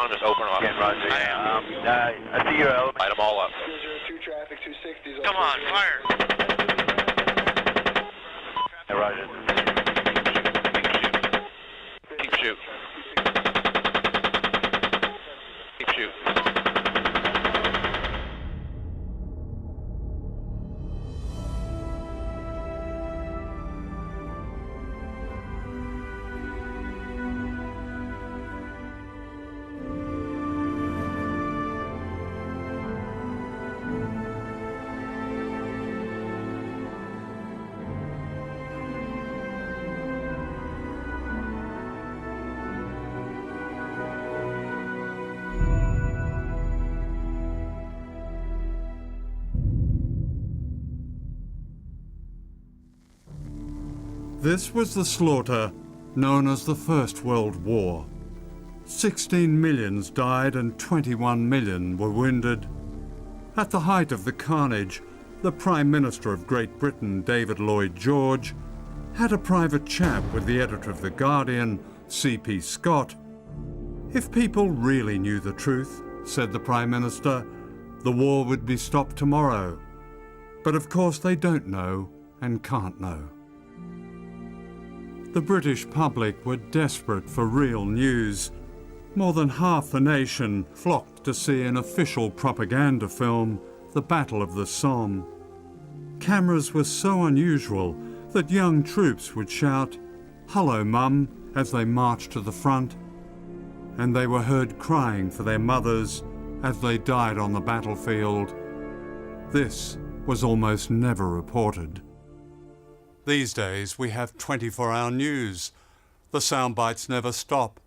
down, just open them up. Again, Roger. I see your element. Light them all up. 202 traffic, 260. Come on, fire. Hey, Roger. Keep shooting. Keep shooting. This was the slaughter known as the First World War. 16 millions died and 21 million were wounded. At the height of the carnage, the Prime Minister of Great Britain, David Lloyd George, had a private chat with the editor of The Guardian, C.P. Scott. If people really knew the truth, said the Prime Minister, the war would be stopped tomorrow. But of course they don't know and can't know. The British public were desperate for real news. More than half the nation flocked to see an official propaganda film, The Battle of the Somme. Cameras were so unusual that young troops would shout, "Hello, Mum," as they marched to the front, and they were heard crying for their mothers as they died on the battlefield. This was almost never reported. These days we have 24-hour news. The soundbites never stop,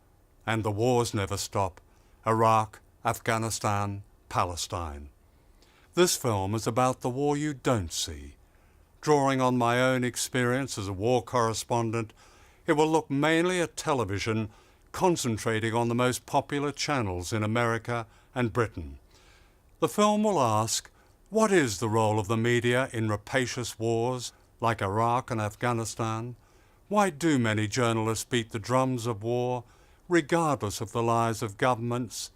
and the wars never stop. Iraq, Afghanistan, Palestine. This film is about the war you don't see. Drawing on my own experience as a war correspondent, it will look mainly at television, concentrating on the most popular channels in America and Britain. The film will ask, what is the role of the media in rapacious wars like Iraq and Afghanistan? Why do many journalists beat the drums of war, regardless of the lies of governments?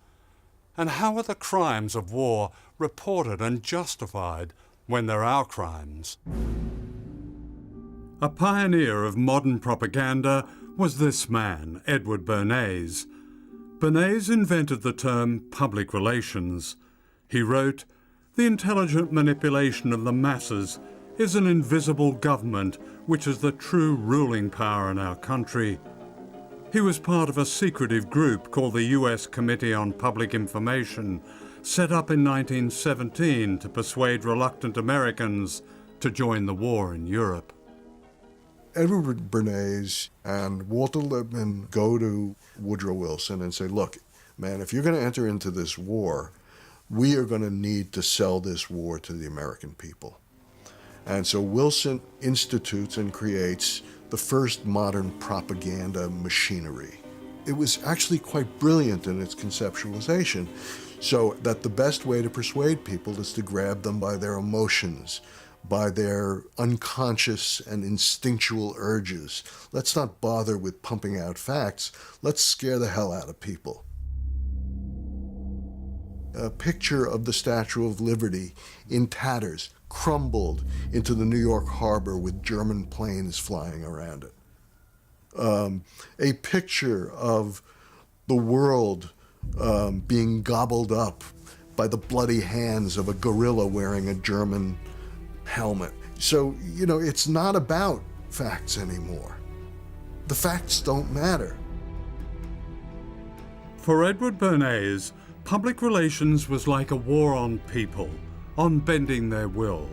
And how are the crimes of war reported and justified when they're our crimes? A pioneer of modern propaganda was this man, Edward Bernays. Bernays invented the term public relations. He wrote, "The intelligent manipulation of the masses is an invisible government which is the true ruling power in our country." He was part of a secretive group called the U.S. Committee on Public Information, set up in 1917 to persuade reluctant Americans to join the war in Europe. Edward Bernays and Walter Lippmann go to Woodrow Wilson and say, look, man, if you're going to enter into this war, we are going to need to sell this war to the American people. And so Wilson institutes and creates the first modern propaganda machinery. It was actually quite brilliant in its conceptualization, so that the best way to persuade people is to grab them by their emotions, by their unconscious and instinctual urges. Let's not bother with pumping out facts. Let's scare the hell out of people. A picture of the Statue of Liberty in tatters, crumbled into the New York harbor with German planes flying around it. A picture of the world being gobbled up by the bloody hands of a gorilla wearing a German helmet. So, you know, it's not about facts anymore. The facts don't matter. For Edward Bernays, public relations was like a war on people, on bending their will.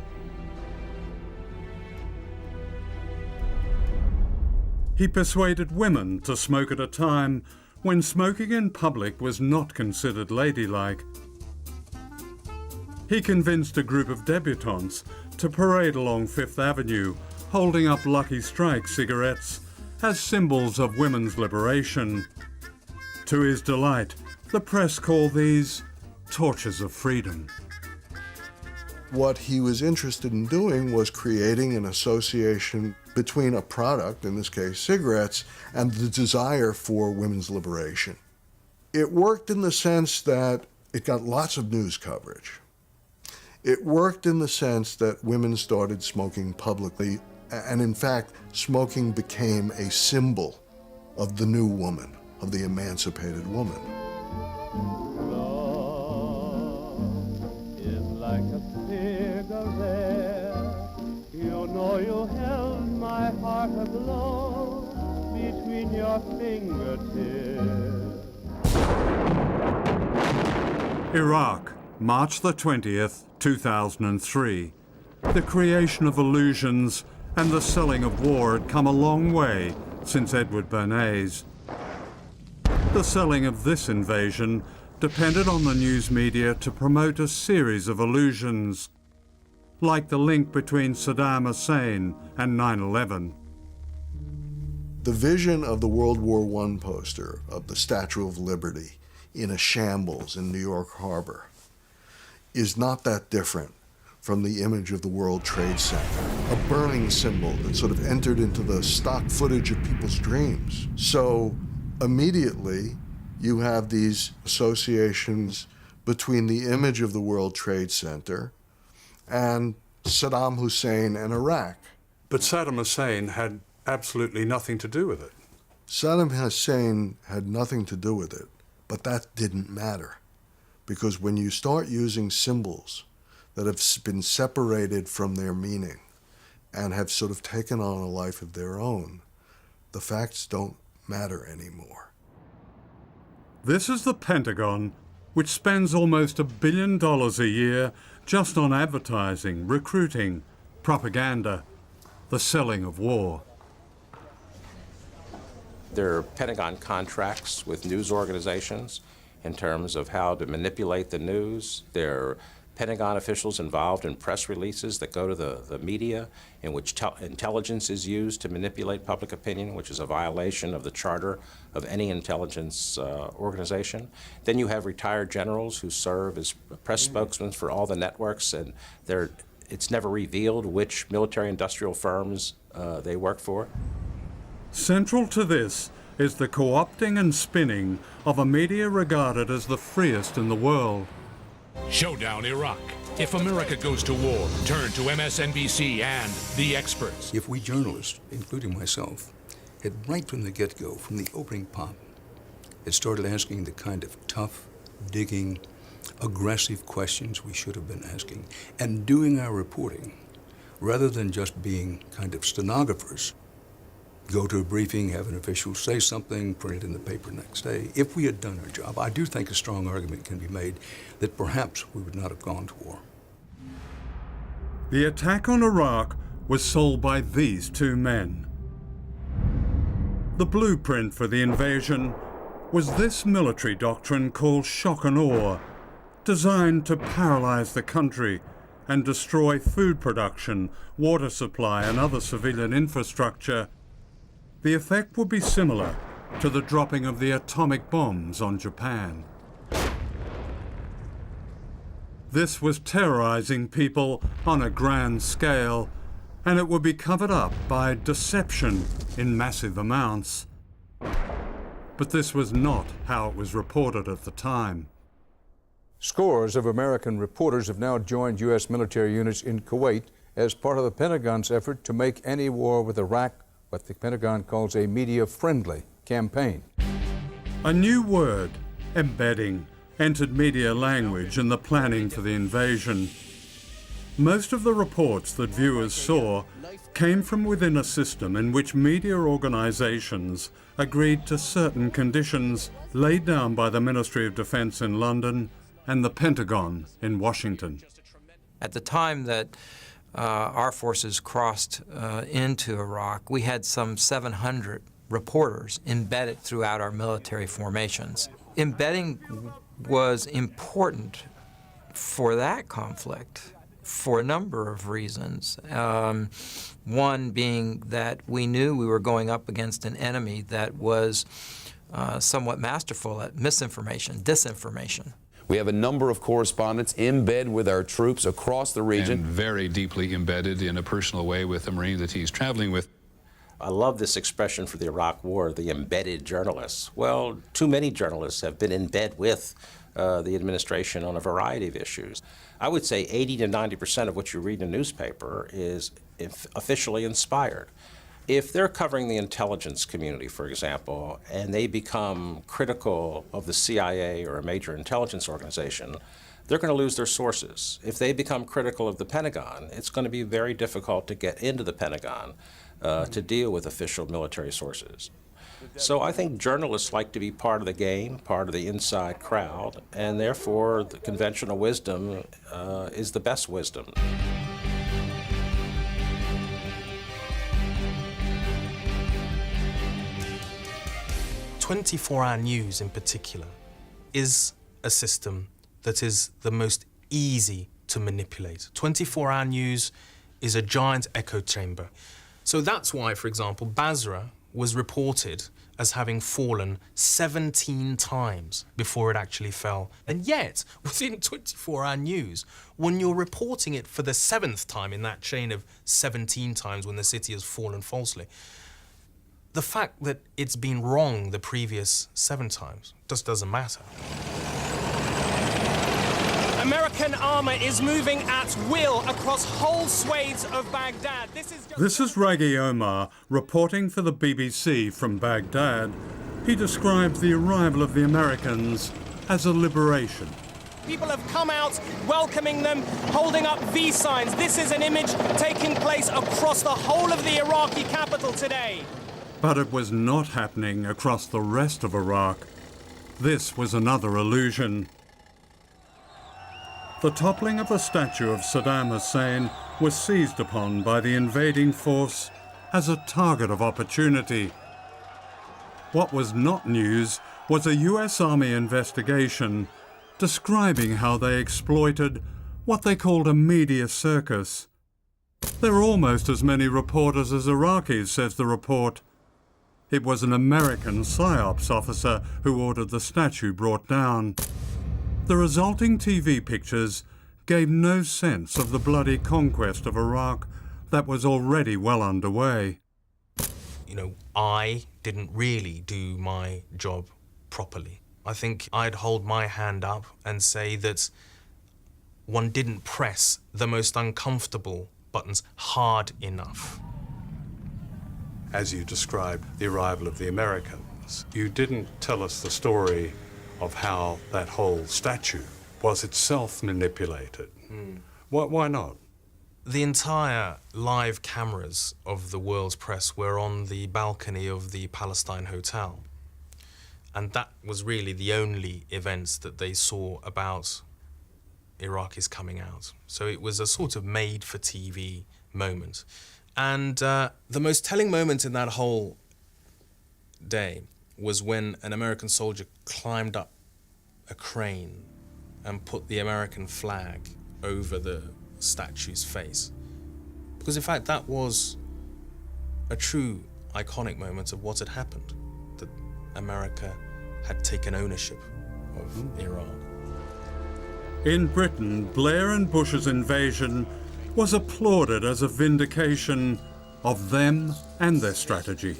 He persuaded women to smoke at a time when smoking in public was not considered ladylike. He convinced a group of debutantes to parade along Fifth Avenue, holding up Lucky Strike cigarettes as symbols of women's liberation. To his delight, the press called these torches of freedom. What he was interested in doing was creating an association between a product, in this case cigarettes, and the desire for women's liberation. It worked in the sense that it got lots of news coverage. It worked in the sense that women started smoking publicly, and in fact, smoking became a symbol of the new woman, of the emancipated woman. Love is like a cigarette. You know you held my heart aglow between your fingertips. Iraq, March the 20th, 2003. The creation of illusions and the selling of war had come a long way since Edward Bernays. The selling of this invasion depended on the news media to promote a series of illusions, like the link between Saddam Hussein and 9/11. The vision of the World War I poster of the Statue of Liberty in a shambles in New York Harbor is not that different from the image of the World Trade Center, a burning symbol that sort of entered into the stock footage of people's dreams. So immediately you have these associations between the image of the World Trade Center and Saddam Hussein and Iraq. But Saddam Hussein had absolutely nothing to do with it. Saddam Hussein had nothing to do with it, but that didn't matter. Because when you start using symbols that have been separated from their meaning and have sort of taken on a life of their own, the facts don't matter anymore. This is the Pentagon, which spends almost $1 billion a year just on advertising, recruiting, propaganda, the selling of war. There are Pentagon contracts with news organizations in terms of how to manipulate the news. There are Pentagon officials involved in press releases that go to the media in which intelligence is used to manipulate public opinion, which is a violation of the charter of any intelligence organization. Then you have retired generals who serve as press spokesmen for all the networks, and it's never revealed which military-industrial firms they work for. Central to this is the co-opting and spinning of a media regarded as the freest in the world. Showdown Iraq. If America goes to war, turn to MSNBC and The Experts. If we journalists, including myself, had right from the get-go, from the opening pop, had started asking the kind of tough, digging, aggressive questions we should have been asking, and doing our reporting, rather than just being kind of stenographers, go to a briefing, have an official say something, print it in the paper next day. If we had done our job, I do think a strong argument can be made that perhaps we would not have gone to war. The attack on Iraq was sold by these two men. The blueprint for the invasion was this military doctrine called shock and awe, designed to paralyze the country and destroy food production, water supply, and other civilian infrastructure. The effect would be similar to the dropping of the atomic bombs on Japan. This was terrorizing people on a grand scale, and it would be covered up by deception in massive amounts. But this was not how it was reported at the time. Scores of American reporters have now joined U.S. military units in Kuwait as part of the Pentagon's effort to make any war with Iraq what the Pentagon calls a media-friendly campaign. A new word, embedding, entered media language in the planning for the invasion. Most of the reports that viewers saw came from within a system in which media organizations agreed to certain conditions laid down by the Ministry of Defense in London and the Pentagon in Washington. At the time that our forces crossed into Iraq, we had some 700 reporters embedded throughout our military formations. Embedding was important for that conflict for a number of reasons. One being that we knew we were going up against an enemy that was somewhat masterful at misinformation, disinformation. We have a number of correspondents in bed with our troops across the region. And very deeply embedded in a personal way with the Marine that he's traveling with. I love this expression for the Iraq War, the embedded journalists. Well, too many journalists have been in bed with the administration on a variety of issues. I would say 80 to 90% of what you read in a newspaper is officially inspired. If they're covering the intelligence community, for example, and they become critical of the CIA or a major intelligence organization, they're going to lose their sources. If they become critical of the Pentagon, it's going to be very difficult to get into the Pentagon to deal with official military sources. So I think journalists like to be part of the game, part of the inside crowd, and therefore the conventional wisdom is the best wisdom. "24-hour news in particular is a system that is the most easy to manipulate. 24-hour news is a giant echo chamber. So that's why, for example, Basra was reported as having fallen 17 times before it actually fell. And yet, within 24-hour news, when you're reporting it for the 7th time in that chain of 17 times when the city has fallen falsely, the fact that it's been wrong the previous 7 times just doesn't matter. American armor is moving at will across whole swathes of Baghdad. This is Raghi Omar reporting for the BBC from Baghdad. He describes the arrival of the Americans as a liberation. People have come out welcoming them, holding up V signs. This is an image taking place across the whole of the Iraqi capital today. But it was not happening across the rest of Iraq. This was another illusion. The toppling of the statue of Saddam Hussein was seized upon by the invading force as a target of opportunity. What was not news was a US Army investigation describing how they exploited what they called a media circus. There were almost as many reporters as Iraqis, says the report. It was an American PSYOPs officer who ordered the statue brought down. The resulting TV pictures gave no sense of the bloody conquest of Iraq that was already well underway. You know, I didn't really do my job properly. I think I'd hold my hand up and say that one didn't press the most uncomfortable buttons hard enough. As you described the arrival of the Americans, you didn't tell us the story of how that whole statue was itself manipulated. Why not? The entire live cameras of the world's press were on the balcony of the Palestine Hotel. And that was really the only events that they saw about Iraqis coming out. So it was a sort of made-for-TV moment. And the most telling moment in that whole day was when an American soldier climbed up a crane and put the American flag over the statue's face. Because in fact that was a true iconic moment of what had happened, that America had taken ownership of Iraq. In Britain, Blair and Bush's invasion was applauded as a vindication of them and their strategy.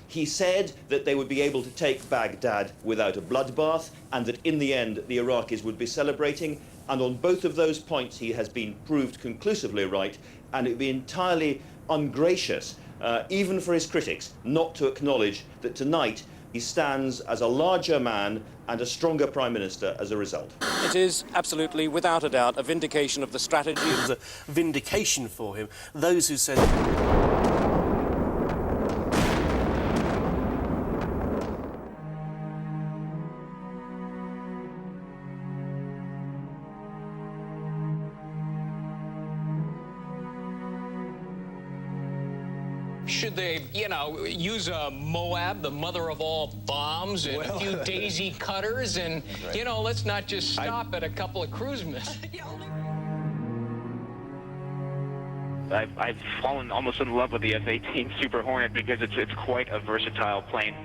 He said that they would be able to take Baghdad without a bloodbath and that in the end the Iraqis would be celebrating. And on both of those points he has been proved conclusively right, and it would be entirely ungracious, even for his critics, not to acknowledge that tonight he stands as a larger man and a stronger Prime Minister as a result. It is absolutely, without a doubt, a vindication of the strategy. It was a vindication for him. Those who said... Should they, use a Moab, the mother of all bombs, and a few daisy cutters, and, let's not just stop at a couple of cruise missiles. I've fallen almost in love with the F-18 Super Hornet because it's quite a versatile plane.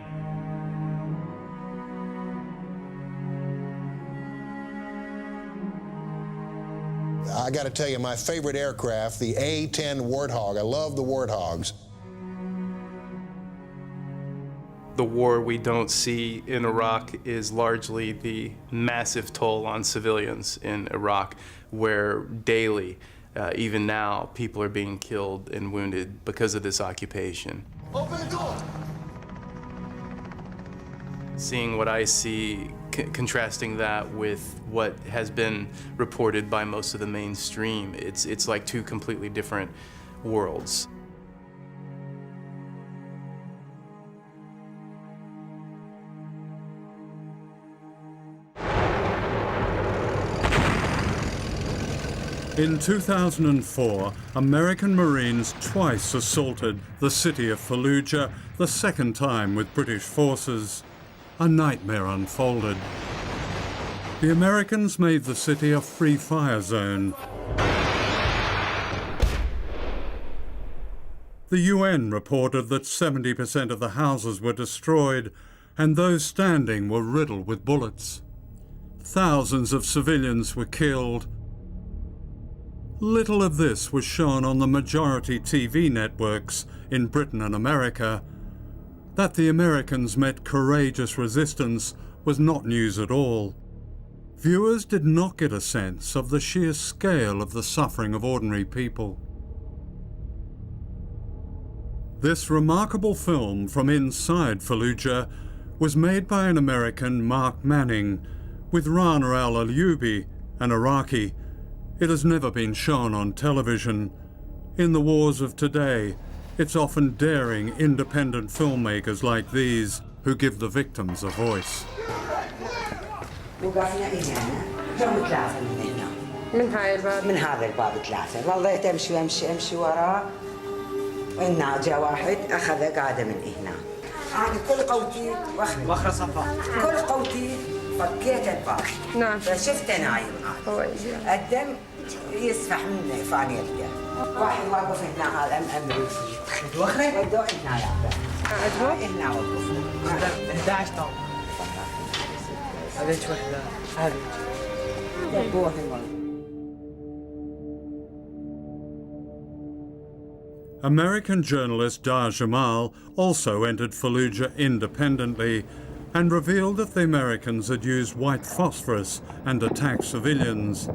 I got to tell you, my favorite aircraft, the A-10 Warthog. I love the Warthogs. The war we don't see in Iraq is largely the massive toll on civilians in Iraq, where daily, even now, people are being killed and wounded because of this occupation. Open the door! Seeing what I see, contrasting that with what has been reported by most of the mainstream, it's like two completely different worlds. In 2004, American Marines twice assaulted the city of Fallujah, the second time with British forces. A nightmare unfolded. The Americans made the city a free fire zone. The UN reported that 70% of the houses were destroyed and those standing were riddled with bullets. Thousands of civilians were killed. Little of this was shown on the majority TV networks in Britain and America. That the Americans met courageous resistance was not news at all. Viewers did not get a sense of the sheer scale of the suffering of ordinary people. This remarkable film from inside Fallujah was made by an American, Mark Manning, with Rana al-Ayyubi, an Iraqi. It has never been shown on television. In the wars of today, it's often daring, independent filmmakers like these who give the victims a voice. وقفنا هنا جو 3 من هنا من هاي الباب من هذا الباب 3 والله تمشي امشي وراه وإن جاء واحد أخذ قاعدة من هنا أنا كل قوتي وخر صفا كل قوتي فكيت الباب نعم فشفته نايم الدم يسفح من فانيلته واحد واقف هنا هذا أمريكي وخره ودوه هنا يا هنا وقف 11 طن هذيك وحده هذه American journalist Dar Jamal also entered Fallujah independently and revealed that the Americans had used white phosphorus and attacked civilians.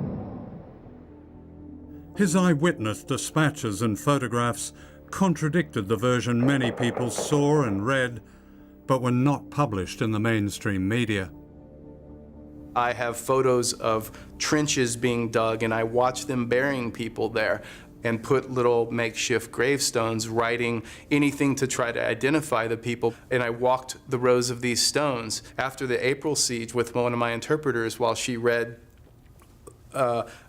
His eyewitness dispatches and photographs contradicted the version many people saw and read, but were not published in the mainstream media. I have photos of trenches being dug, and I watched them burying people there and put little makeshift gravestones, writing anything to try to identify the people. And I walked the rows of these stones after the April siege with one of my interpreters while she read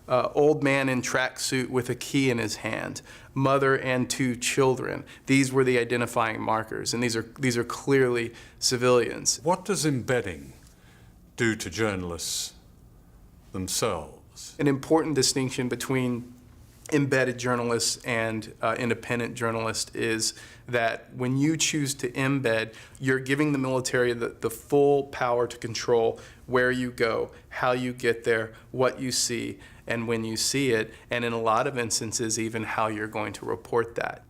old man in tracksuit with a key in his hand, mother and 2 children. These were the identifying markers, and these are clearly civilians. What does embedding do to journalists themselves? An important distinction between embedded journalists and independent journalists is that when you choose to embed, you're giving the military the full power to control where you go, how you get there, what you see, and when you see it, and in a lot of instances, even how you're going to report that.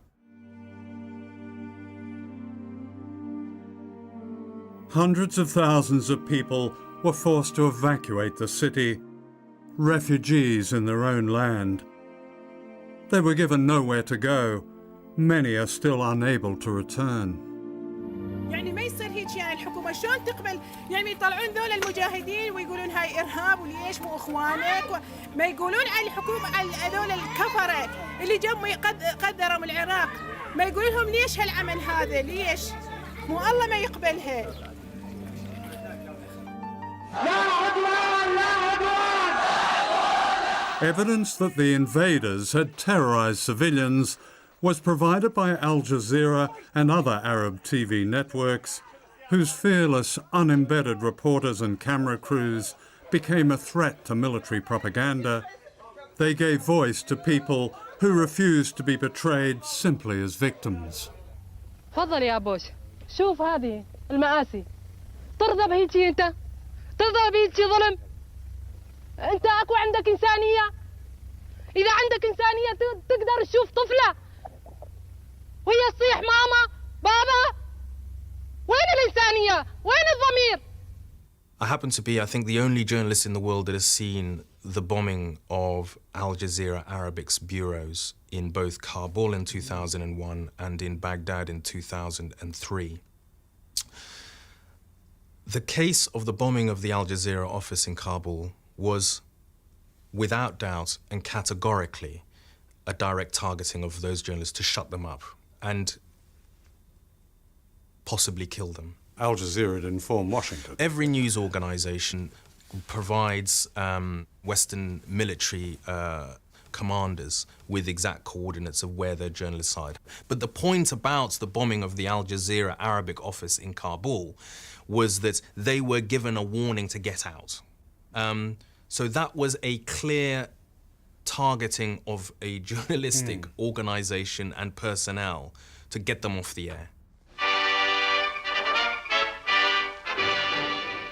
Hundreds of thousands of people were forced to evacuate the city, refugees in their own land. They were given nowhere to go. Many are still unable to return. يعني ما يصير هيك يعني الحكومة شلون تقبل يعني يطلعون ذول المجاهدين ويقولون هاي إرهاب وليش مو إخوانك ما يقولون على الحكومة على هذول الكفرة اللي جم قدروا من العراق ما يقولون لهم ليش هالعمل هذا ليش مو الله ما يقبلها. لا عدوان لا عدوان. Evidence that the invaders had terrorized civilians was provided by Al Jazeera and other Arab TV networks, whose fearless, unembedded reporters and camera crews became a threat to military propaganda. They gave voice to people who refused to be portrayed simply as victims. تفضل يا بوش شوف هذه المآسي ترضى بهيجي انت ترضى بهيجي ظلم انت اكو عندك انسانيه اذا عندك انسانيه تقدر تشوف طفله وهي تصيح ماما بابا وين الإنسانية؟ وين الضمير؟ I happen to be, I think, the only journalist in the world that has seen the bombing of Al Jazeera Arabic's bureaus in both Kabul in 2001 and in Baghdad in 2003. The case of the bombing of the Al Jazeera office in Kabul was, without doubt and categorically, a direct targeting of those journalists to shut them up and possibly kill them. Al Jazeera had informed Washington. Every news organization provides Western military commanders with exact coordinates of where their journalists hide. But the point about the bombing of the Al Jazeera Arabic office in Kabul was that they were given a warning to get out. So that was a clear targeting of a journalistic organization and personnel to get them off the air.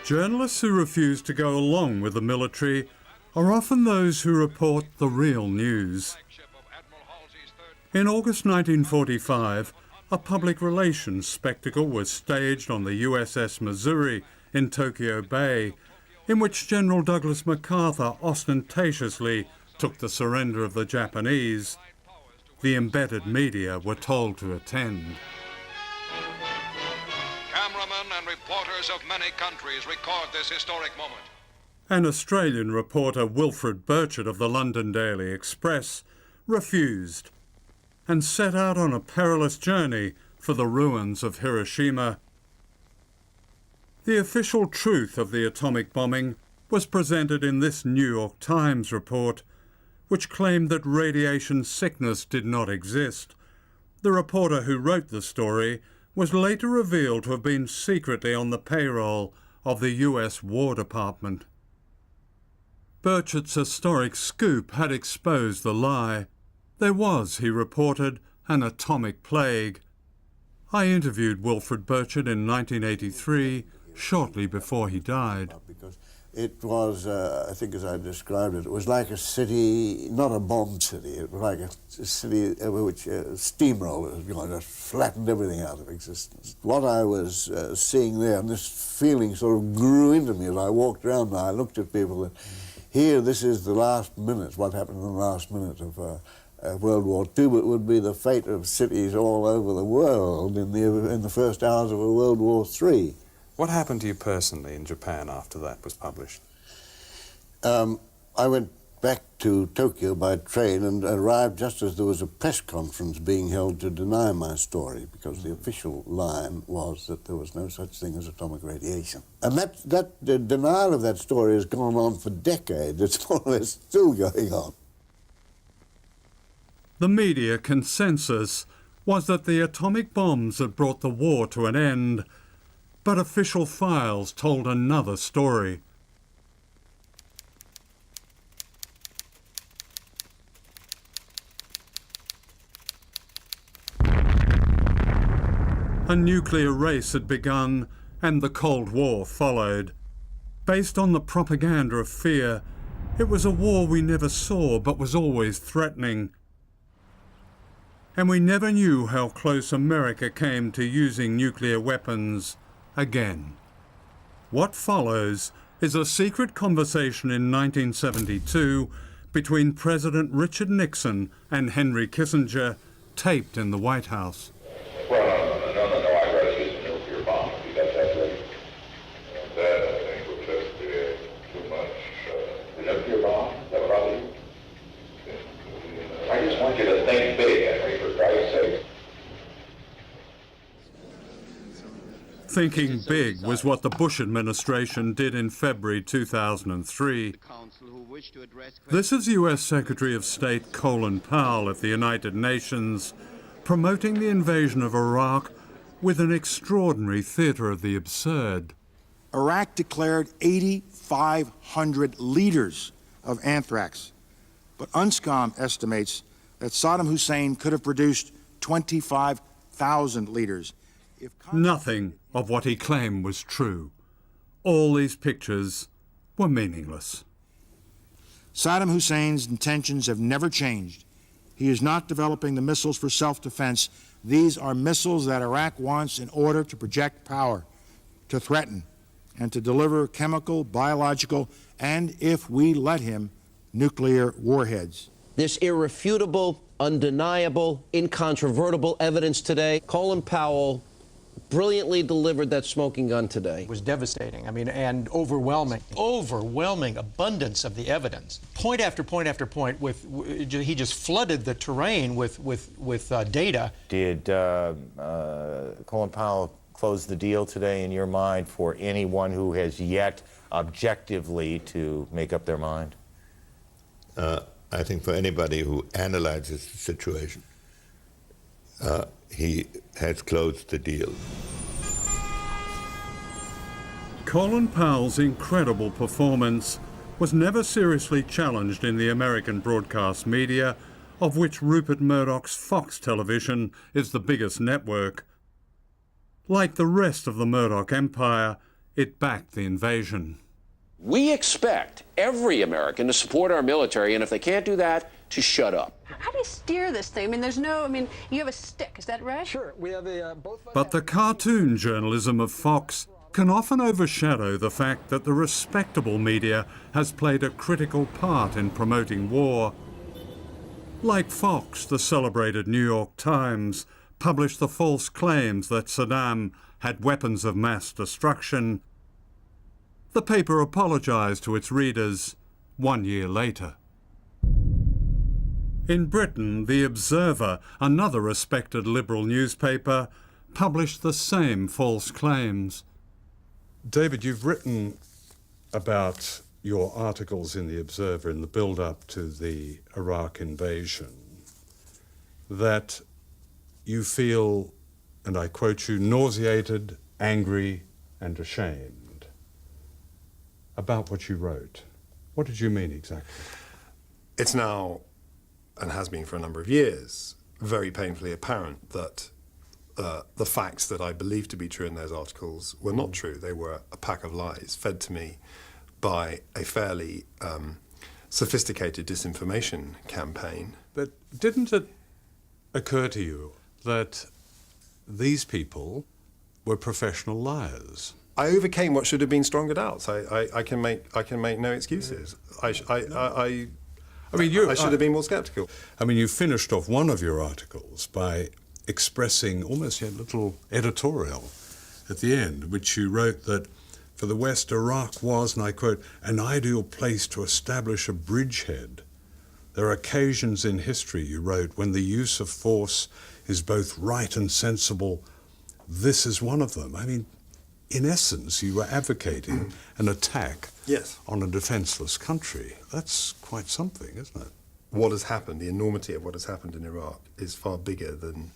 Journalists who refuse to go along with the military are often those who report the real news. In August 1945, a public relations spectacle was staged on the USS Missouri in Tokyo Bay, in which General Douglas MacArthur ostentatiously took the surrender of the Japanese. The embedded media were told to attend. Cameramen and reporters of many countries record this historic moment. An Australian reporter, Wilfred Burchett of the London Daily Express, refused and set out on a perilous journey for the ruins of Hiroshima. The official truth of the atomic bombing was presented in this New York Times report, which claimed that radiation sickness did not exist. The reporter who wrote the story was later revealed to have been secretly on the payroll of the US War Department. Burchett's historic scoop had exposed the lie. There was, he reported, an atomic plague. I interviewed Wilfred Burchett in 1983, shortly before he died. It was, I think as I described it, it was like a city, not a bombed city, it was like a city over which steamrollers just flattened everything out of existence. What I was seeing there, and this feeling sort of grew into me as I walked around and I looked at people, that here this is the last minute, what happened in the last minute of World War II, but it would be the fate of cities all over the world in the first hours of a World War III. What happened to you personally in Japan after that was published? I went back to Tokyo by train and arrived just as there was a press conference being held to deny my story, because the official line was that there was no such thing as atomic radiation. And that denial of that story has gone on for decades. It's more or less still going on. The media consensus was that the atomic bombs had brought the war to an end, but official files told another story. A nuclear race had begun, and the Cold War followed. Based on the propaganda of fear, it was a war we never saw but was always threatening. And we never knew how close America came to using nuclear weapons again. What follows is a secret conversation in 1972 between President Richard Nixon and Henry Kissinger, taped in the White House. Well, no, I'd rather use a nuclear bomb. See, that's right. That, I think, would just be too much. The nuclear bomb? Is that probably? I just want you to think big, Henry, for Christ's sake. Thinking big was what the Bush administration did in February 2003. This is US Secretary of State Colin Powell of the United Nations promoting the invasion of Iraq with an extraordinary theater of the absurd. Iraq declared 8,500 liters of anthrax, but UNSCOM estimates that Saddam Hussein could have produced 25,000 liters. Nothing of what he claimed was true. All these pictures were meaningless. Saddam Hussein's intentions have never changed. He is not developing the missiles for self-defense These are missiles that Iraq wants in order to project power, to threaten, and to deliver chemical, biological, and, if we let him, nuclear warheads. This irrefutable, undeniable, incontrovertible evidence today, Colin Powell brilliantly delivered that smoking gun today. It was devastating. I mean, and overwhelming abundance of the evidence. Point after point after point, he just flooded the terrain with data. Did Colin Powell close the deal today in your mind for anyone who has yet objectively to make up their mind? I think for anybody who analyzes the situation, he has closed the deal. Colin Powell's incredible performance was never seriously challenged in the American broadcast media, of which Rupert Murdoch's Fox Television is the biggest network. Like the rest of the Murdoch empire, it backed the invasion. We expect every American to support our military, and if they can't do that, to shut up. How do you steer this thing? I mean, you have a stick, is that right? Sure, we have But the cartoon journalism of Fox can often overshadow the fact that the respectable media has played a critical part in promoting war. Like Fox, the celebrated New York Times published the false claims that Saddam had weapons of mass destruction. The paper apologized to its readers 1 year later. In Britain, The Observer, another respected liberal newspaper, published the same false claims. David, you've written about your articles in The Observer in the build-up to the Iraq invasion, that you feel, and I quote you, nauseated, angry, and ashamed about what you wrote. What did you mean exactly? It's now, and has been for a number of years, very painfully apparent that the facts that I believed to be true in those articles were not true. They were a pack of lies fed to me by a fairly sophisticated disinformation campaign. But didn't it occur to you that these people were professional liars? I overcame what should have been stronger doubts. I can make no excuses. I should have been more sceptical. I mean, you finished off one of your articles by expressing almost a little editorial at the end, which you wrote that for the West, Iraq was, and I quote, an ideal place to establish a bridgehead. There are occasions in history, you wrote, when the use of force is both right and sensible. This is one of them. I mean, in essence, you were advocating an attack on a defenseless country. That's quite something, isn't it? What has happened, the enormity of what has happened in Iraq is far bigger than,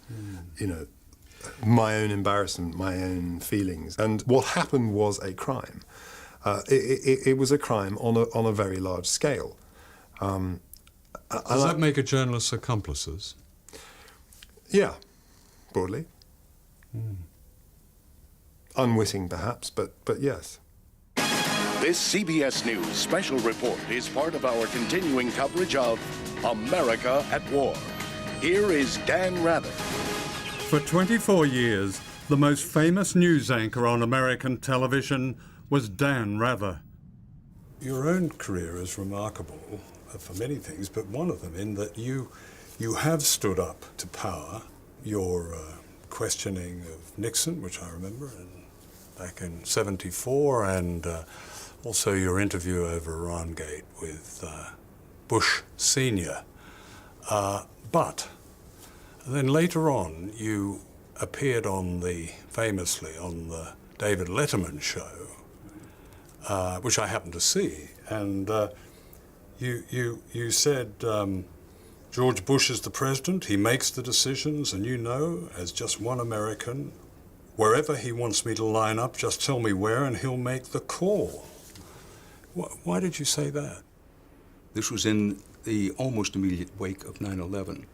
my own embarrassment, my own feelings. And what happened was a crime. It was a crime on a very large scale. Does that make a journalist accomplices? Yeah, broadly. Unwitting, perhaps, but yes. This CBS News special report is part of our continuing coverage of America at War. Here is Dan Rather. For 24 years, the most famous news anchor on American television was Dan Rather. Your own career is remarkable for many things, but one of them in that you have stood up to power. Your questioning of Nixon, which I remember back in '74, and also your interview over Irangate with Bush Sr. But then later on, you appeared famously on the David Letterman show, which I happened to see, and you said George Bush is the president, he makes the decisions, and as just one American, wherever he wants me to line up, just tell me where and he'll make the call. Why did you say that? This was in the almost immediate wake of 9/11.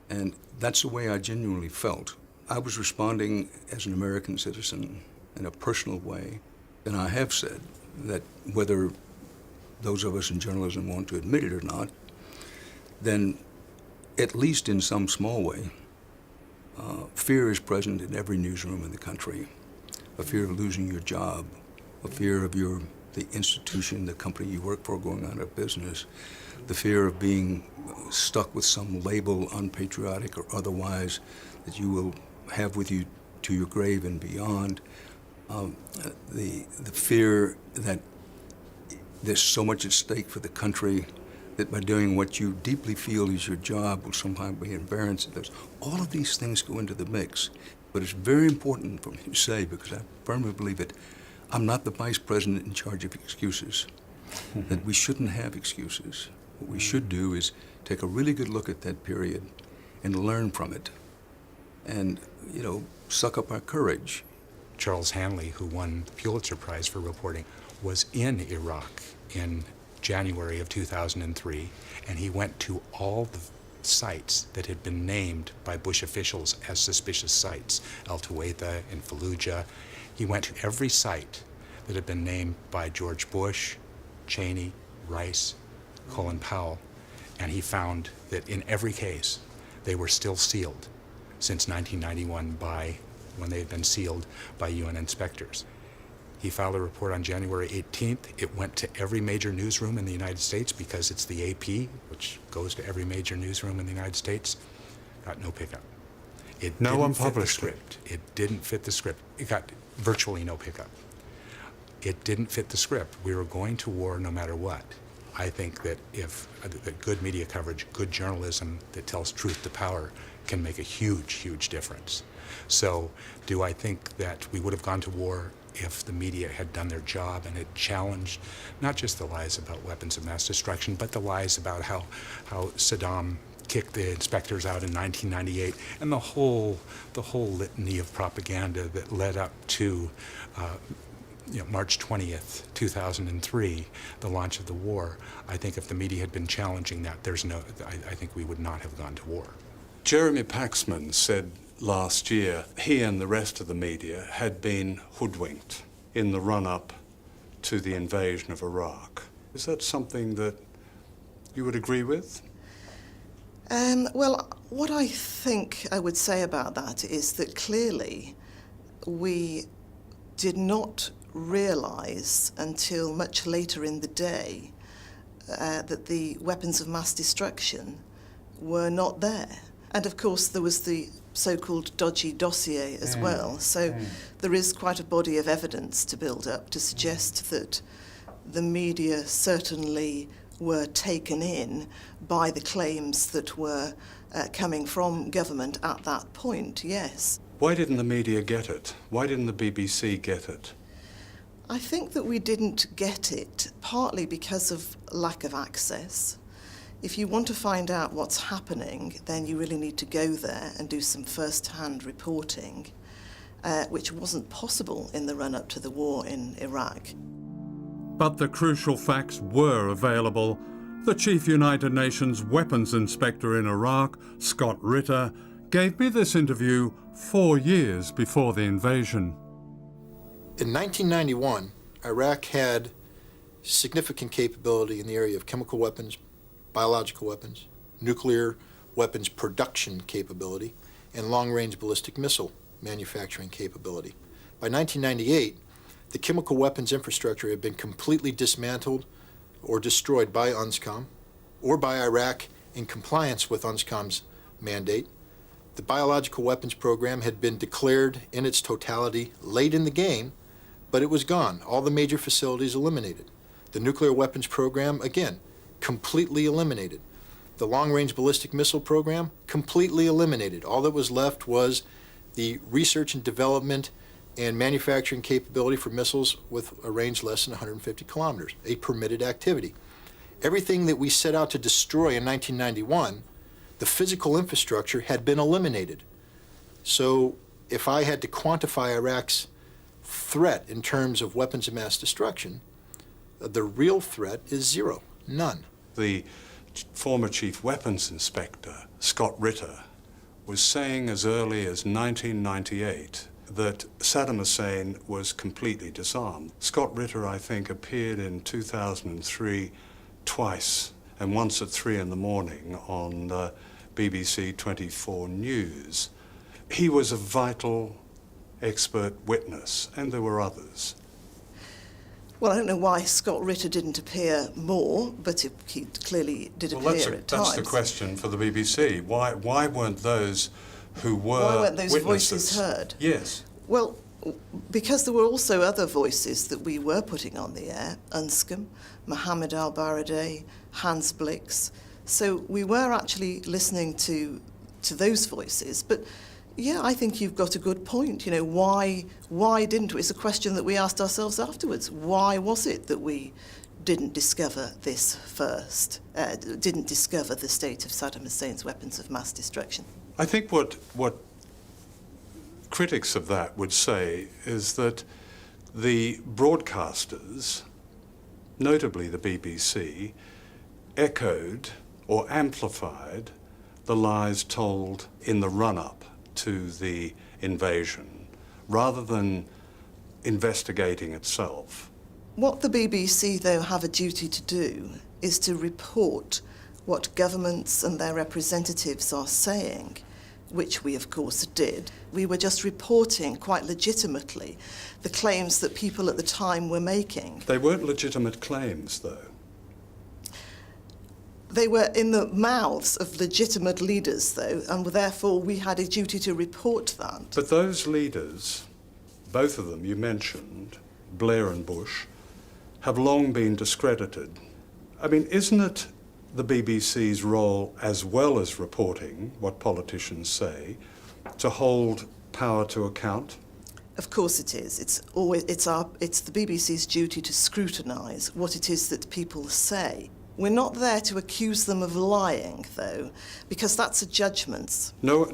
And that's the way I genuinely felt. I was responding as an American citizen in a personal way. And I have said that whether those of us in journalism want to admit it or not, then at least in some small way, Fear is present in every newsroom in the country. A fear of losing your job, a fear of the institution, the company you work for going out of business, the fear of being stuck with some label, unpatriotic or otherwise, that you will have with you to your grave and beyond. The fear that there's so much at stake for the country that by doing what you deeply feel is your job will somehow be embarrassed. All of these things go into the mix. But it's very important for me to say, because I firmly believe it, I'm not the vice president in charge of excuses, that we shouldn't have excuses. What we should do is take a really good look at that period and learn from it and, suck up our courage. Charles Hanley, who won the Pulitzer Prize for reporting, was in Iraq in January of 2003, and he went to all the sites that had been named by Bush officials as suspicious sites, Al Tuwaitha and Fallujah. He went to every site that had been named by George Bush, Cheney, Rice, Colin Powell, and he found that in every case they were still sealed since 1991 when they had been sealed by UN inspectors. He filed a report on January 18th. It went to every major newsroom in the United States because it's the AP, which goes to every major newsroom in the United States. Got no pickup. No one published it. It didn't fit the script. It got virtually no pickup. It didn't fit the script. We were going to war no matter what. I think that that good media coverage, good journalism that tells truth to power can make a huge, huge difference. So do I think that we would have gone to war if the media had done their job and had challenged not just the lies about weapons of mass destruction, but the lies about how Saddam kicked the inspectors out in 1998 and the whole litany of propaganda that led up to March 20th, 2003, the launch of the war. I think if the media had been challenging that, I think we would not have gone to war. Jeremy Paxman said last year he and the rest of the media had been hoodwinked in the run-up to the invasion of Iraq. Is that something that you would agree with? Well, what I think I would say about that is that clearly we did not realize until much later in the day that the weapons of mass destruction were not there. And of course there was the so-called dodgy dossier as well. So there is quite a body of evidence to build up to suggest that the media certainly were taken in by the claims that were coming from government at that point, yes. Why didn't the media get it? Why didn't the BBC get it? I think that we didn't get it partly because of lack of access. If you want to find out what's happening, then you really need to go there and do some first-hand reporting, which wasn't possible in the run-up to the war in Iraq. But the crucial facts were available. The Chief United Nations Weapons Inspector in Iraq, Scott Ritter, gave me this interview 4 years before the invasion. In 1991, Iraq had significant capability in the area of chemical weapons, biological weapons, nuclear weapons production capability, and long-range ballistic missile manufacturing capability. By 1998, the chemical weapons infrastructure had been completely dismantled or destroyed by UNSCOM or by Iraq in compliance with UNSCOM's mandate. The biological weapons program had been declared in its totality late in the game, but it was gone. All the major facilities eliminated. The nuclear weapons program, again, completely eliminated. The long-range ballistic missile program, completely eliminated. All that was left was the research and development and manufacturing capability for missiles with a range less than 150 kilometers, a permitted activity. Everything that we set out to destroy in 1991, the physical infrastructure had been eliminated. So if I had to quantify Iraq's threat in terms of weapons of mass destruction, the real threat is zero. None. The former Chief Weapons Inspector, Scott Ritter, was saying as early as 1998 that Saddam Hussein was completely disarmed. Scott Ritter, I think, appeared in 2003 twice, and once at 3 in the morning on BBC 24 News. he was a vital expert witness, and there were others. Well, I don't know why Scott Ritter didn't appear more, but he clearly did appear at times. That's the question for the BBC. Why weren't those who were Why weren't those witnesses voices heard? Yes. Well, because there were also other voices that we were putting on the air, Unscombe, Mohammed Al-Baradei, Hans Blix. So we were actually listening to those voices. But yeah, I think you've got a good point. You know, why didn't we? It's a question that we asked ourselves afterwards. Why was it that we didn't discover this first, didn't discover the state of Saddam Hussein's weapons of mass destruction? I think what critics of that would say is that the broadcasters, notably the BBC, echoed or amplified the lies told in the run-up to the invasion, rather than investigating itself. What the BBC, though, have a duty to do is to report what governments and their representatives are saying, which we, of course, did. We were just reporting, quite legitimately, the claims that people at the time were making. They weren't legitimate claims, though. They were in the mouths of legitimate leaders, though, and therefore we had a duty to report that. But those leaders, both of them you mentioned, Blair and Bush, have long been discredited. I mean, isn't it the BBC's role, as well as reporting what politicians say, to hold power to account? Of course it is. It's the BBC's duty to scrutinise what it is that people say. We're not there to accuse them of lying, though, because that's a judgment. No,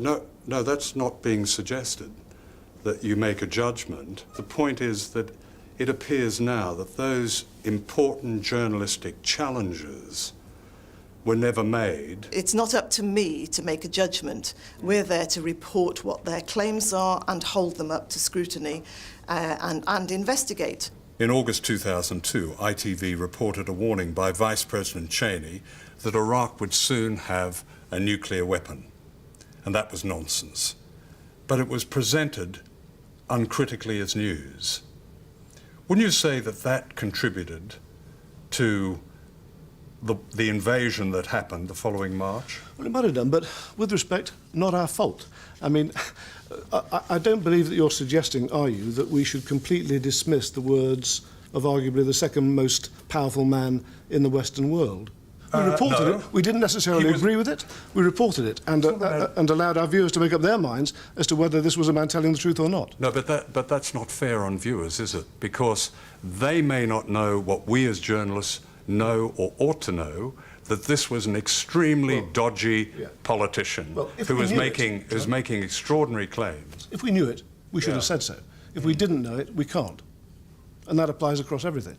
that's not being suggested, that you make a judgment. The point is that it appears now that those important journalistic challenges were never made. It's not up to me to make a judgment. We're there to report what their claims are and hold them up to scrutiny and investigate. In August 2002, ITV reported a warning by Vice President Cheney that Iraq would soon have a nuclear weapon. And that was nonsense. But it was presented uncritically as news. Wouldn't you say that that contributed to the invasion that happened the following March? Well, it might have done, but with respect, not our fault. I mean, I don't believe that you're suggesting, are you, that we should completely dismiss the words of arguably the second most powerful man in the Western world? We reported it. We didn't necessarily agree with it. We reported it and allowed our viewers to make up their minds as to whether this was a man telling the truth or not. No, but that's not fair on viewers, is it? Because they may not know what we as journalists know or ought to know, that this was an extremely dodgy politician who was making extraordinary claims. If we knew it, we should have said so. If we didn't know it, we can't. And that applies across everything.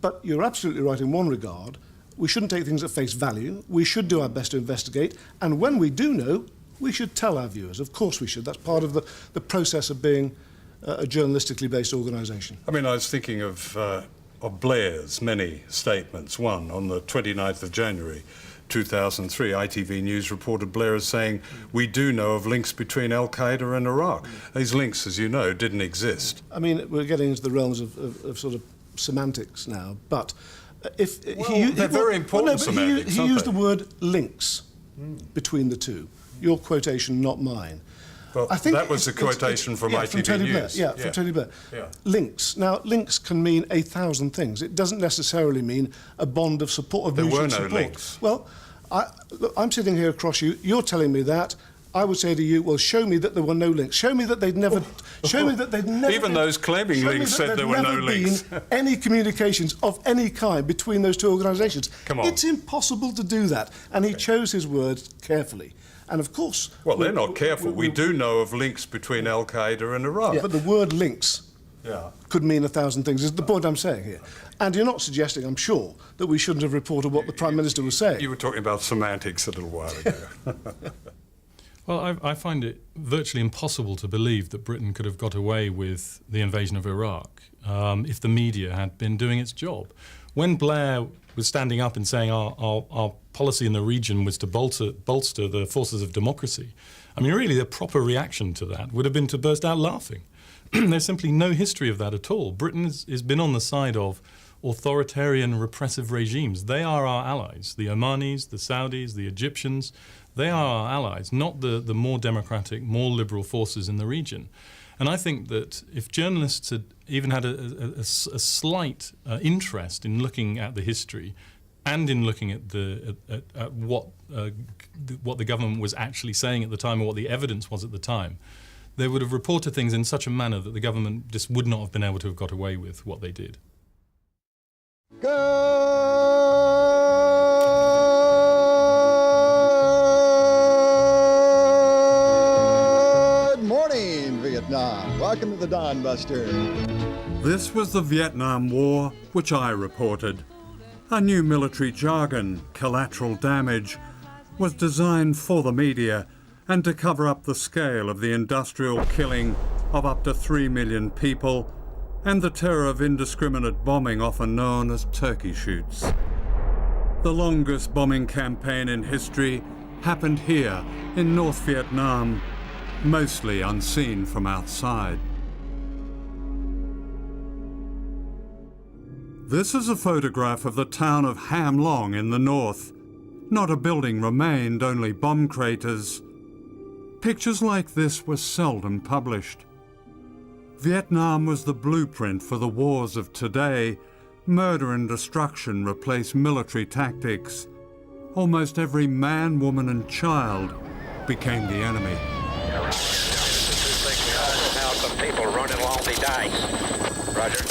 But you're absolutely right in one regard. We shouldn't take things at face value. We should do our best to investigate. And when we do know, we should tell our viewers. Of course we should. That's part of the process of being a journalistically based organisation. I mean, I was thinking of Blair's many statements. One, on the 29th of January 2003, ITV News reported Blair as saying, "We do know of links between Al-Qaeda and Iraq." These links, as you know, didn't exist. I mean, we're getting into the realms of sort of semantics now, but if they're very important semantics, he used the word links between the two. Your quotation, not mine. Well, I think that was a quotation from ITV from Tony News. Blair. From Tony Blair. Yeah. Links. Now, links can mean 1,000 things. It doesn't necessarily mean a bond of support, of mutual support. There were no links. Well, look, I'm sitting here across you. You're telling me that. I would say to you, well, show me that there were no links. Show me that they'd never... Show me that they'd never... Even those claiming links said there were no links. Any communications of any kind between those two organisations. Come on. It's impossible to do that. And he chose his words carefully. And of course... Well, they're not careful. We do know of links between Al-Qaeda and Iraq. Yeah, but the word links could mean 1,000 things, is the point I'm saying here. And you're not suggesting, I'm sure, that we shouldn't have reported what the Prime Minister was saying. You were talking about semantics a little while ago. Well, I find it virtually impossible to believe that Britain could have got away with the invasion of Iraq if the media had been doing its job. When Blair was standing up and saying our policy in the region was to bolster the forces of democracy, I mean, really, the proper reaction to that would have been to burst out laughing. There's simply no history of that at all. Britain has been on the side of authoritarian, repressive regimes. They are our allies. The Omanis, the Saudis, the Egyptians, they are our allies, not the more democratic, more liberal forces in the region. And I think that if journalists had even had a slight interest in looking at the history and in looking at what the government was actually saying at the time, or what the evidence was at the time, they would have reported things in such a manner that the government just would not have been able to have got away with what they did. Good morning, Vietnam. Welcome to the Dawn Buster. This was the Vietnam War, which I reported. A new military jargon, collateral damage, was designed for the media and to cover up the scale of the industrial killing of up to 3 million people and the terror of indiscriminate bombing often known as turkey shoots. The longest bombing campaign in history happened here in North Vietnam, mostly unseen from outside. This is a photograph of the town of Ham Long in the north. Not a building remained, only bomb craters. Pictures like this were seldom published. Vietnam was the blueprint for the wars of today. Murder and destruction replaced military tactics. Almost every man, woman and child became the enemy. We also have some people running along the dikes. Roger.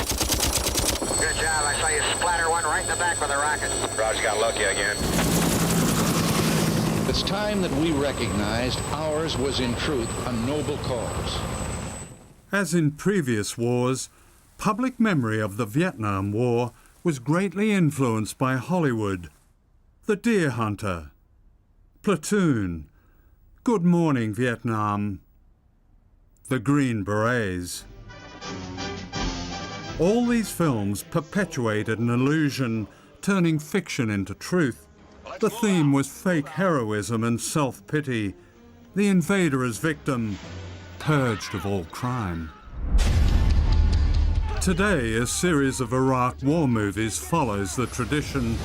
Good job. I saw you splatter one right in the back with a rocket. Roger, got lucky again. It's time that we recognized ours was in truth a noble cause. As in previous wars, public memory of the Vietnam War was greatly influenced by Hollywood. The Deer Hunter, Platoon, Good Morning Vietnam, The Green Berets. All these films perpetuated an illusion, turning fiction into truth. The theme was fake heroism and self-pity, the invader as victim, purged of all crime. Today, a series of Iraq war movies follows the tradition.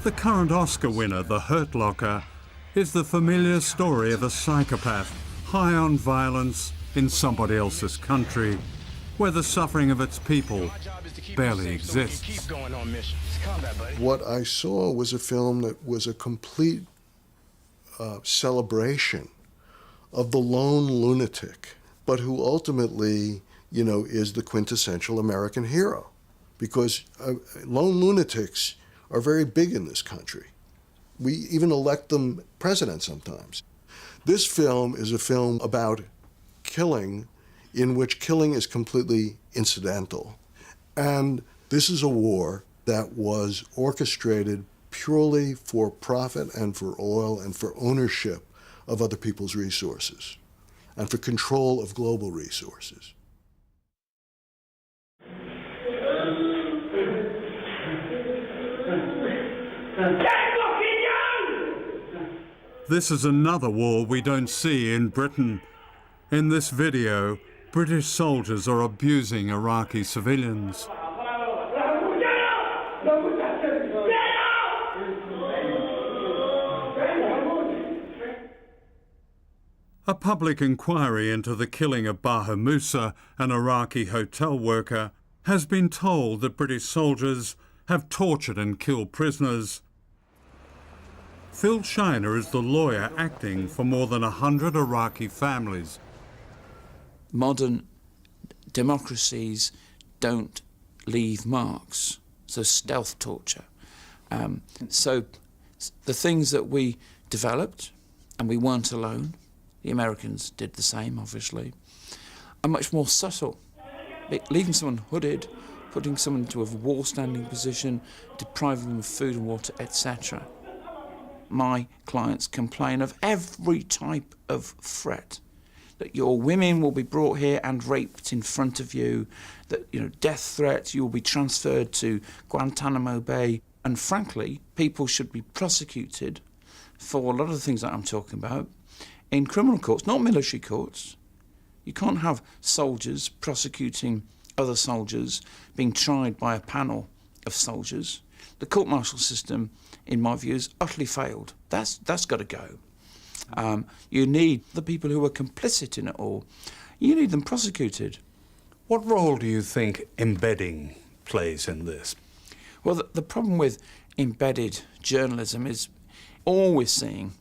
The current Oscar winner, The Hurt Locker, is the familiar story of a psychopath high on violence in somebody else's country, where the suffering of its people barely exists. What I saw was a film that was a complete celebration of the lone lunatic, but who ultimately, you know, is the quintessential American hero. Because lone lunatics are very big in this country. We even elect them president sometimes. This film is a film about killing, in which killing is completely incidental. And this is a war that was orchestrated purely for profit and for oil and for ownership of other people's resources and for control of global resources. This is another war we don't see in Britain. In this video, British soldiers are abusing Iraqi civilians. A public inquiry into the killing of Baha Musa, an Iraqi hotel worker, has been told that British soldiers have tortured and killed prisoners. Phil Shiner is the lawyer acting for more than 100 Iraqi families. Modern democracies don't leave marks, so stealth torture. So the things that we developed, and we weren't alone, the Americans did the same, obviously, are much more subtle. Leaving someone hooded, putting someone into a wall-standing position, depriving them of food and water, etc. My clients complain of every type of threat. That your women will be brought here and raped in front of you, that, you know, death threats, you will be transferred to Guantanamo Bay, And frankly, people should be prosecuted for a lot of the things that I'm talking about in criminal courts, not military courts. You can't have soldiers prosecuting other soldiers being tried by a panel of soldiers. The court-martial system, in my view, has utterly failed. That's got to go. You need the people who are complicit in it all. You need them prosecuted. What role do you think embedding plays in this? Well, the problem with embedded journalism is all we're seeing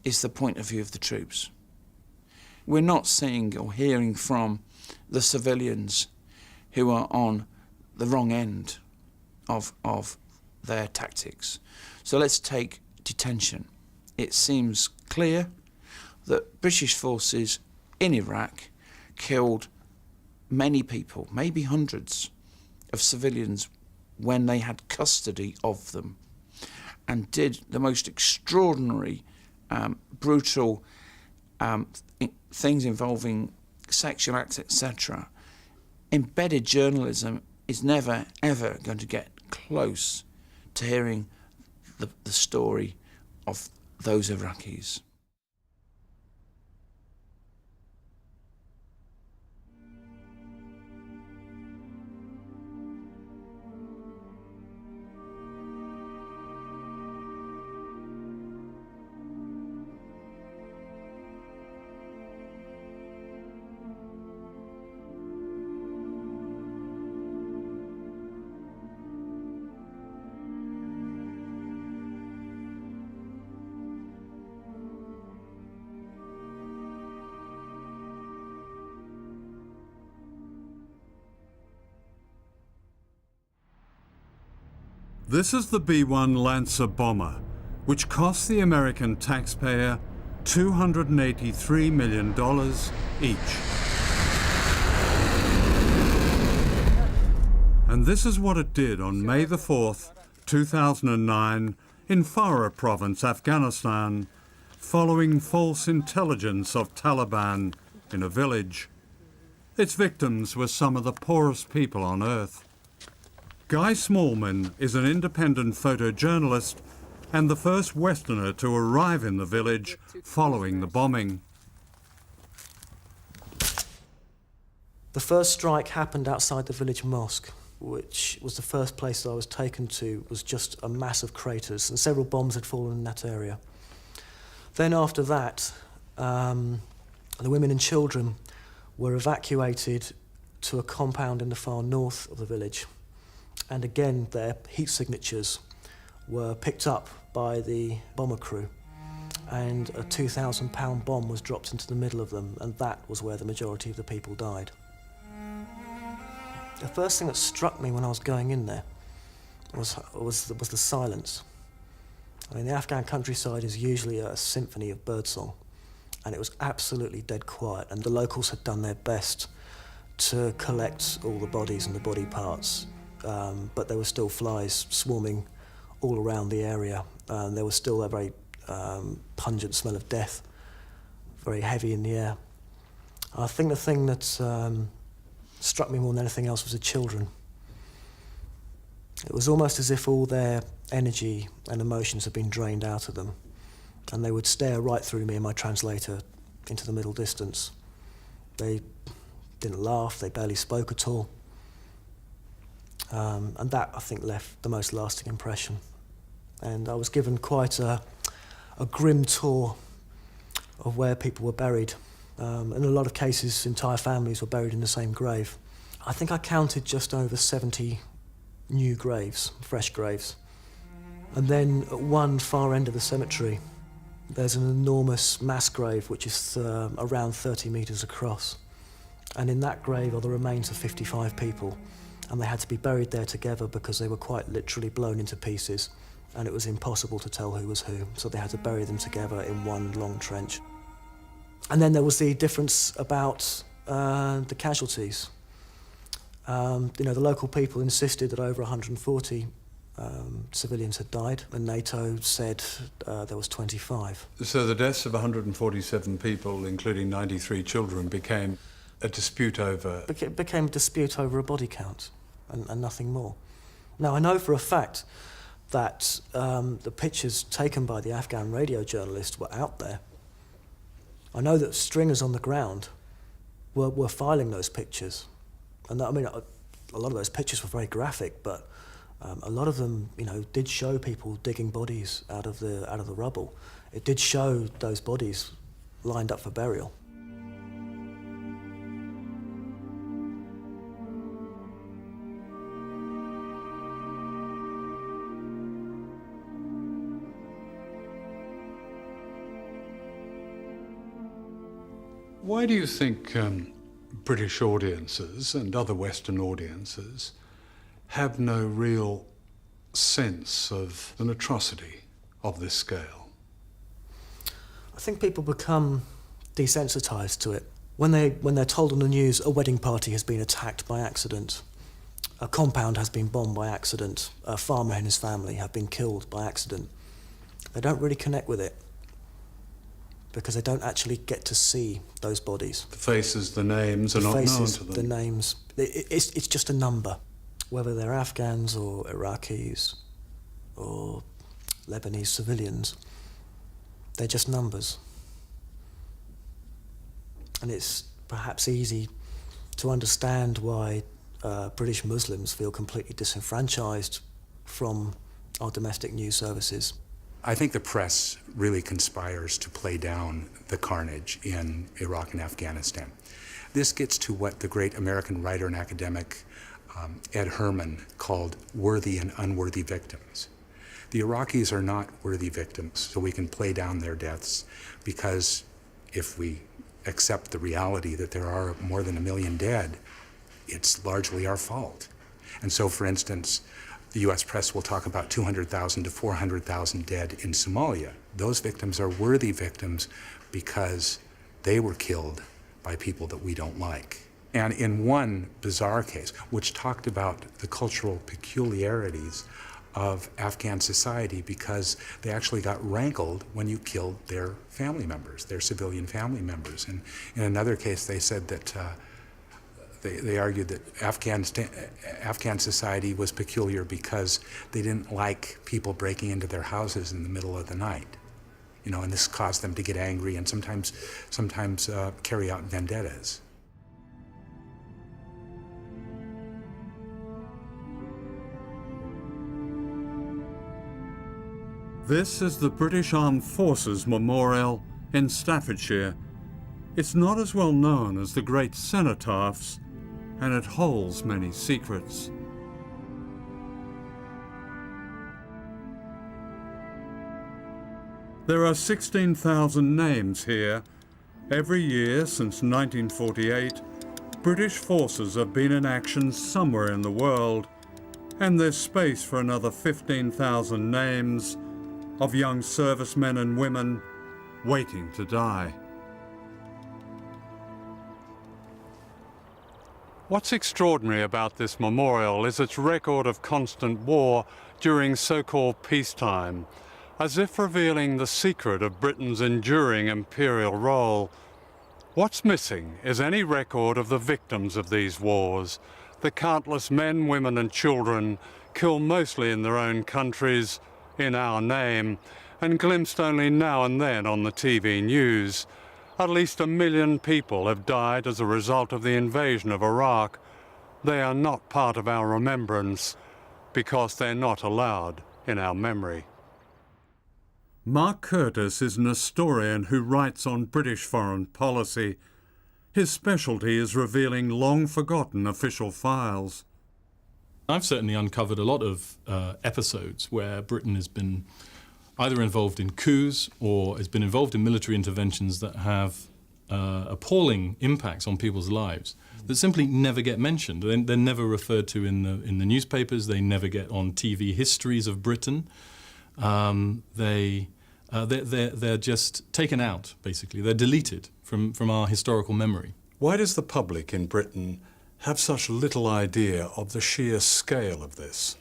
is the point of view of the troops. We're not seeing or hearing from the civilians who are on the wrong end of their tactics. So let's take detention. It seems clear that British forces in Iraq killed many people, maybe hundreds of civilians when they had custody of them, and did the most extraordinary, brutal things involving sexual acts, etc. Embedded journalism is never, ever going to get close to hearing the story of those Iraqis. This is the B-1 Lancer bomber, which cost the American taxpayer $283 million each. And this is what it did on May the 4th, 2009, in Farah province, Afghanistan, following false intelligence of Taliban in a village. Its victims were some of the poorest people on earth. Guy Smallman is an independent photojournalist and the first Westerner to arrive in the village following the bombing. The first strike happened outside the village mosque, which was the first place that I was taken to, was just a mass of craters, and several bombs had fallen in that area. Then after that, the women and children were evacuated to a compound in the far north of the village. And again, their heat signatures were picked up by the bomber crew, and a 2,000-pound bomb was dropped into the middle of them, and that was where the majority of the people died. The first thing that struck me when I was going in there was the silence. I mean, the Afghan countryside is usually a symphony of birdsong, and it was absolutely dead quiet, and the locals had done their best to collect all the bodies and the body parts. But there were still flies swarming all around the area. There was still a very pungent smell of death, very heavy in the air. I think the thing that struck me more than anything else was the children. It was almost as if all their energy and emotions had been drained out of them, and they would stare right through me and my translator into the middle distance. They didn't laugh, they barely spoke at all. And that, I think, left the most lasting impression. And I was given quite a grim tour of where people were buried. In a lot of cases, entire families were buried in the same grave. I think I counted just over 70 new graves, fresh graves. And then at one far end of the cemetery, there's an enormous mass grave which is around 30 metres across. And in that grave are the remains of 55 people. And they had to be buried there together because they were quite literally blown into pieces, and it was impossible to tell who was who, so they had to bury them together in one long trench. And then there was the difference about the casualties. The local people insisted that over 140 civilians had died, and NATO said there was 25. So the deaths of 147 people, including 93 children, became a dispute over... It became a dispute over a body count and nothing more. Now, I know for a fact that the pictures taken by the Afghan radio journalist were out there. I know that stringers on the ground were filing those pictures. And I mean, a lot of those pictures were very graphic, but a lot of them, you know, did show people digging bodies out of the rubble. It did show those bodies lined up for burial. Why do you think British audiences and other Western audiences have no real sense of an atrocity of this scale? I think people become desensitized to it. When they're told on the news a wedding party has been attacked by accident, a compound has been bombed by accident, a farmer and his family have been killed by accident, they don't really connect with it because they don't actually get to see those bodies. The faces, the names are not known to them. The names, it's just a number. Whether they're Afghans or Iraqis or Lebanese civilians, they're just numbers. And it's perhaps easy to understand why British Muslims feel completely disenfranchised from our domestic news services. I think the press really conspires to play down the carnage in Iraq and Afghanistan. This gets to what the great American writer and academic Ed Herman called worthy and unworthy victims. The Iraqis are not worthy victims, so we can play down their deaths, because if we accept the reality that there are more than 1 million dead, it's largely our fault. And so, for instance, the US press will talk about 200,000 to 400,000 dead in Somalia. Those victims are worthy victims because they were killed by people that we don't like. And in one bizarre case, which talked about the cultural peculiarities of Afghan society, because they actually got rankled when you killed their family members, their civilian family members. And in another case, they said that they argued that Afghan society was peculiar because they didn't like people breaking into their houses in the middle of the night. You know, and this caused them to get angry and sometimes carry out vendettas. This is the British Armed Forces Memorial in Staffordshire. It's not as well known as the great cenotaphs, and it holds many secrets. There are 16,000 names here. Every year since 1948, British forces have been in action somewhere in the world, and there's space for another 15,000 names of young servicemen and women waiting to die. What's extraordinary about this memorial is its record of constant war during so-called peacetime, as if revealing the secret of Britain's enduring imperial role. What's missing is any record of the victims of these wars, the countless men, women and children killed mostly in their own countries, in our name, and glimpsed only now and then on the TV news. At least 1 million people have died as a result of the invasion of Iraq. They are not part of our remembrance because they're not allowed in our memory. Mark Curtis is an historian who writes on British foreign policy. His specialty is revealing long-forgotten official files. I've certainly uncovered a lot of episodes where Britain has been either involved in coups or has been involved in military interventions that have appalling impacts on people's lives that simply never get mentioned. They're never referred to in the newspapers. They never get on TV histories of Britain. They're just taken out, basically. They're deleted from our historical memory. Why does the public in Britain have such little idea of the sheer scale of this?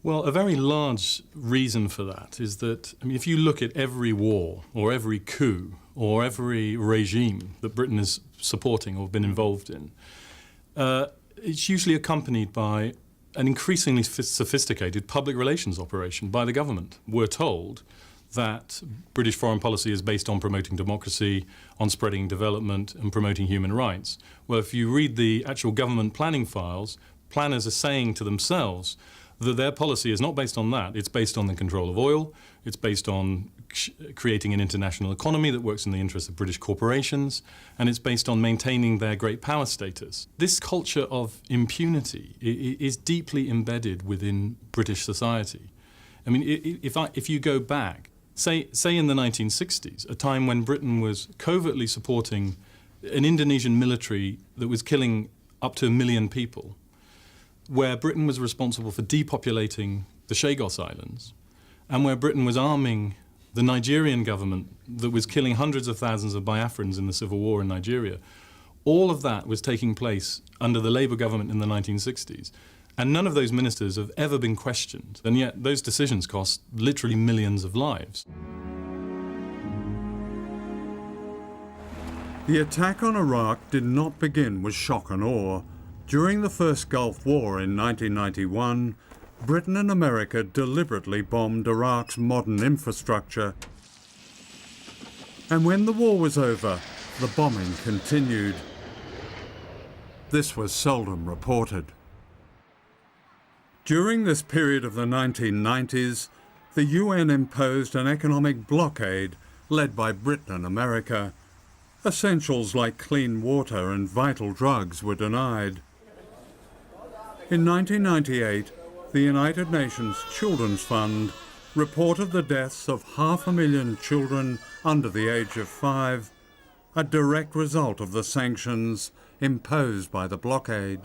Well, a very large reason for that is that, I mean, if you look at every war or every coup or every regime that Britain is supporting or been involved in, it's usually accompanied by an increasingly sophisticated public relations operation by the government. We're told that British foreign policy is based on promoting democracy, on spreading development and promoting human rights. Well, if you read the actual government planning files, planners are saying to themselves that their policy is not based on that. It's based on the control of oil. It's based on creating an international economy that works in the interest of British corporations, and it's based on maintaining their great power status. This culture of impunity is deeply embedded within British society. I mean, if you go back, say in the 1960s, a time when Britain was covertly supporting an Indonesian military that was killing up to 1 million people, where Britain was responsible for depopulating the Chagos Islands, and where Britain was arming the Nigerian government that was killing hundreds of thousands of Biafrans in the civil war in Nigeria. All of that was taking place under the Labour government in the 1960s. And none of those ministers have ever been questioned. And yet those decisions cost literally millions of lives. The attack on Iraq did not begin with shock and awe. During the first Gulf War in 1991, Britain and America deliberately bombed Iraq's modern infrastructure. And when the war was over, the bombing continued. This was seldom reported. During this period of the 1990s, the UN imposed an economic blockade led by Britain and America. Essentials like clean water and vital drugs were denied. In 1998, the United Nations Children's Fund reported the deaths of 500,000 children under the age of 5, a direct result of the sanctions imposed by the blockade.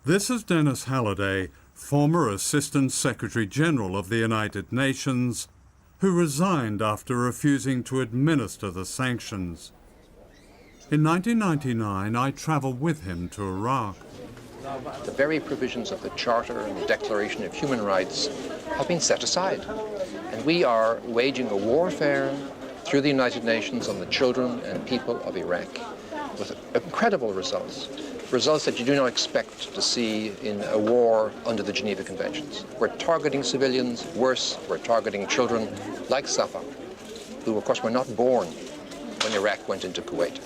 This is Dennis Halliday, former Assistant Secretary General of the United Nations, who resigned after refusing to administer the sanctions. In 1999, I travelled with him to Iraq. The very provisions of the Charter and the Declaration of Human Rights have been set aside. And we are waging a warfare through the United Nations on the children and people of Iraq with incredible results. Results that you do not expect to see in a war under the Geneva Conventions. We're targeting civilians, worse, we're targeting children like Safa, who of course were not born when Iraq went into Kuwait.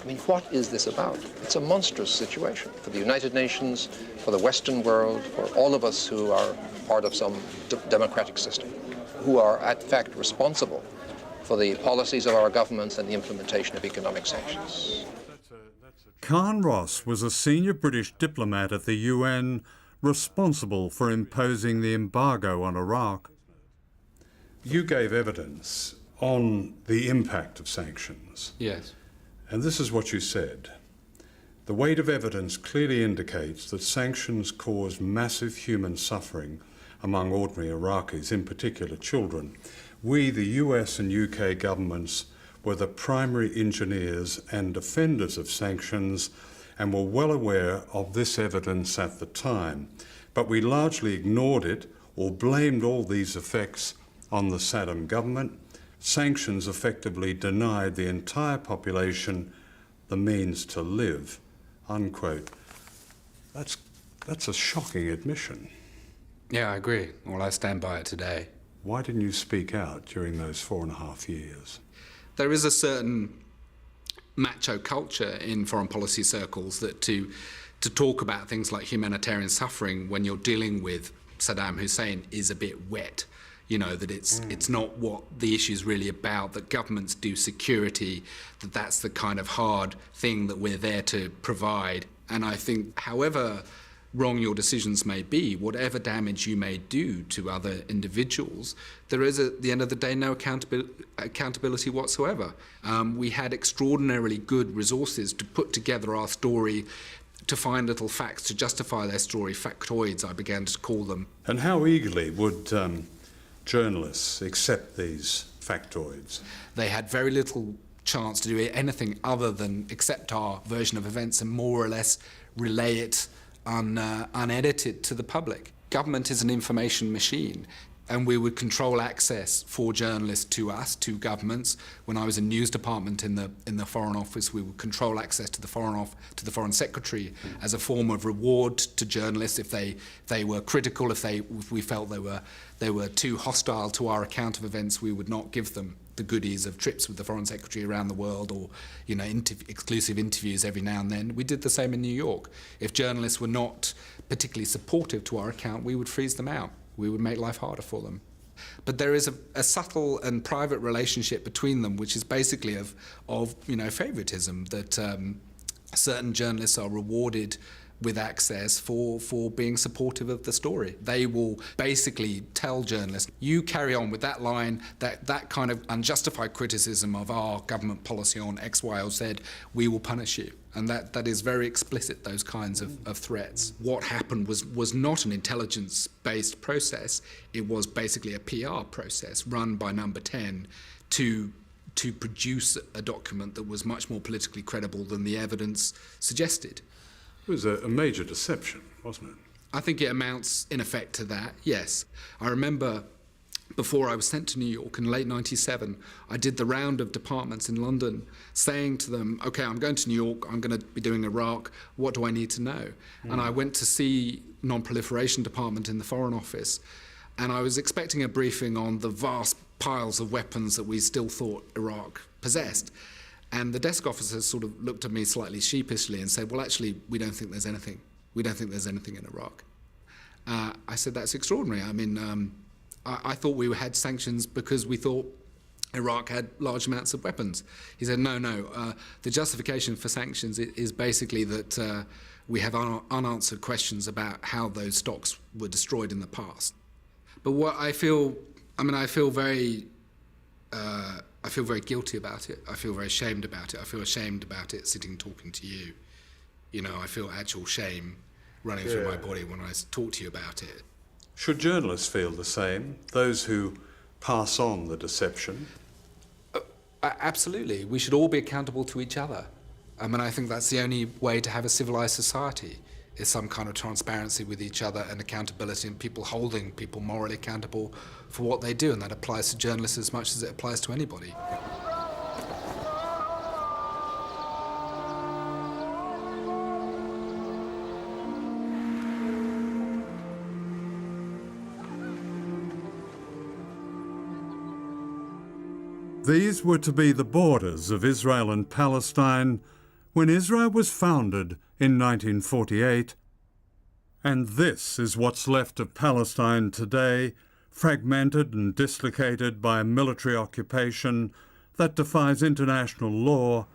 I mean, what is this about? It's a monstrous situation for the United Nations, for the Western world, for all of us who are part of some democratic system, who are, in fact, responsible for the policies of our governments and the implementation of economic sanctions. Khan Ross was a senior British diplomat at the UN responsible for imposing the embargo on Iraq. You gave evidence on the impact of sanctions. Yes. And this is what you said. The weight of evidence clearly indicates that sanctions caused massive human suffering among ordinary Iraqis, in particular children. We, the US and UK governments, were the primary engineers and defenders of sanctions and were well aware of this evidence at the time. But we largely ignored it or blamed all these effects on the Saddam government. Sanctions effectively denied the entire population the means to live, unquote. That's a shocking admission. Yeah, I agree. Well, I stand by it today. Why didn't you speak out during those 4.5 years? There is a certain macho culture in foreign policy circles that to talk about things like humanitarian suffering when you're dealing with Saddam Hussein is a bit wet. You know, that it's not what the issue's really about, that governments do security, that that's the kind of hard thing that we're there to provide. And I think however wrong your decisions may be, whatever damage you may do to other individuals, there is, at the end of the day, no accountability whatsoever. We had extraordinarily good resources to put together our story, to find little facts to justify their story, factoids, I began to call them. And how eagerly would journalists accept these factoids? They had very little chance to do anything other than accept our version of events and more or less relay it unedited to the public. Government is an information machine, and we would control access for journalists to us, to governments. When I was in news department in the Foreign Office, we would control access to the Foreign Secretary as a form of reward to journalists if they were critical, if we felt they were too hostile to our account of events. We would not give them the goodies of trips with the Foreign Secretary around the world, or exclusive interviews every now and then. We did the same in New York. If journalists were not particularly supportive to our account, we would freeze them out. We would make life harder for them. But there is a subtle and private relationship between them, which is basically of favoritism, that certain journalists are rewarded with access for being supportive of the story. They will basically tell journalists, you carry on with that line, that kind of unjustified criticism of our government policy on X, Y, or Z, we will punish you. And that is very explicit, those kinds of threats. What happened was not an intelligence-based process. It was basically a PR process run by Number 10 to produce a document that was much more politically credible than the evidence suggested. It was a major deception, wasn't it? I think it amounts, in effect, to that, yes. I remember before I was sent to New York in late '97, I did the round of departments in London saying to them, OK, I'm going to New York, I'm going to be doing Iraq, what do I need to know? And I went to see Non-Proliferation Department in the Foreign Office, and I was expecting a briefing on the vast piles of weapons that we still thought Iraq possessed. And the desk officers sort of looked at me slightly sheepishly and said, well, actually, we don't think there's anything. We don't think there's anything in Iraq. I said, that's extraordinary. I mean, I thought we had sanctions because we thought Iraq had large amounts of weapons. He said, no. The justification for sanctions is basically that we have unanswered questions about how those stocks were destroyed in the past. But what I feel very guilty about it. I feel very ashamed about it. I feel ashamed about it sitting talking to you. I feel actual shame running through my body when I talk to you about it. Should journalists feel the same? Those who pass on the deception? Absolutely. We should all be accountable to each other. I think that's the only way to have a civilized society, is some kind of transparency with each other and accountability, and people holding people morally accountable for what they do, and that applies to journalists as much as it applies to anybody. These were to be the borders of Israel and Palestine when Israel was founded in 1948. And this is what's left of Palestine today, fragmented and dislocated by a military occupation that defies international law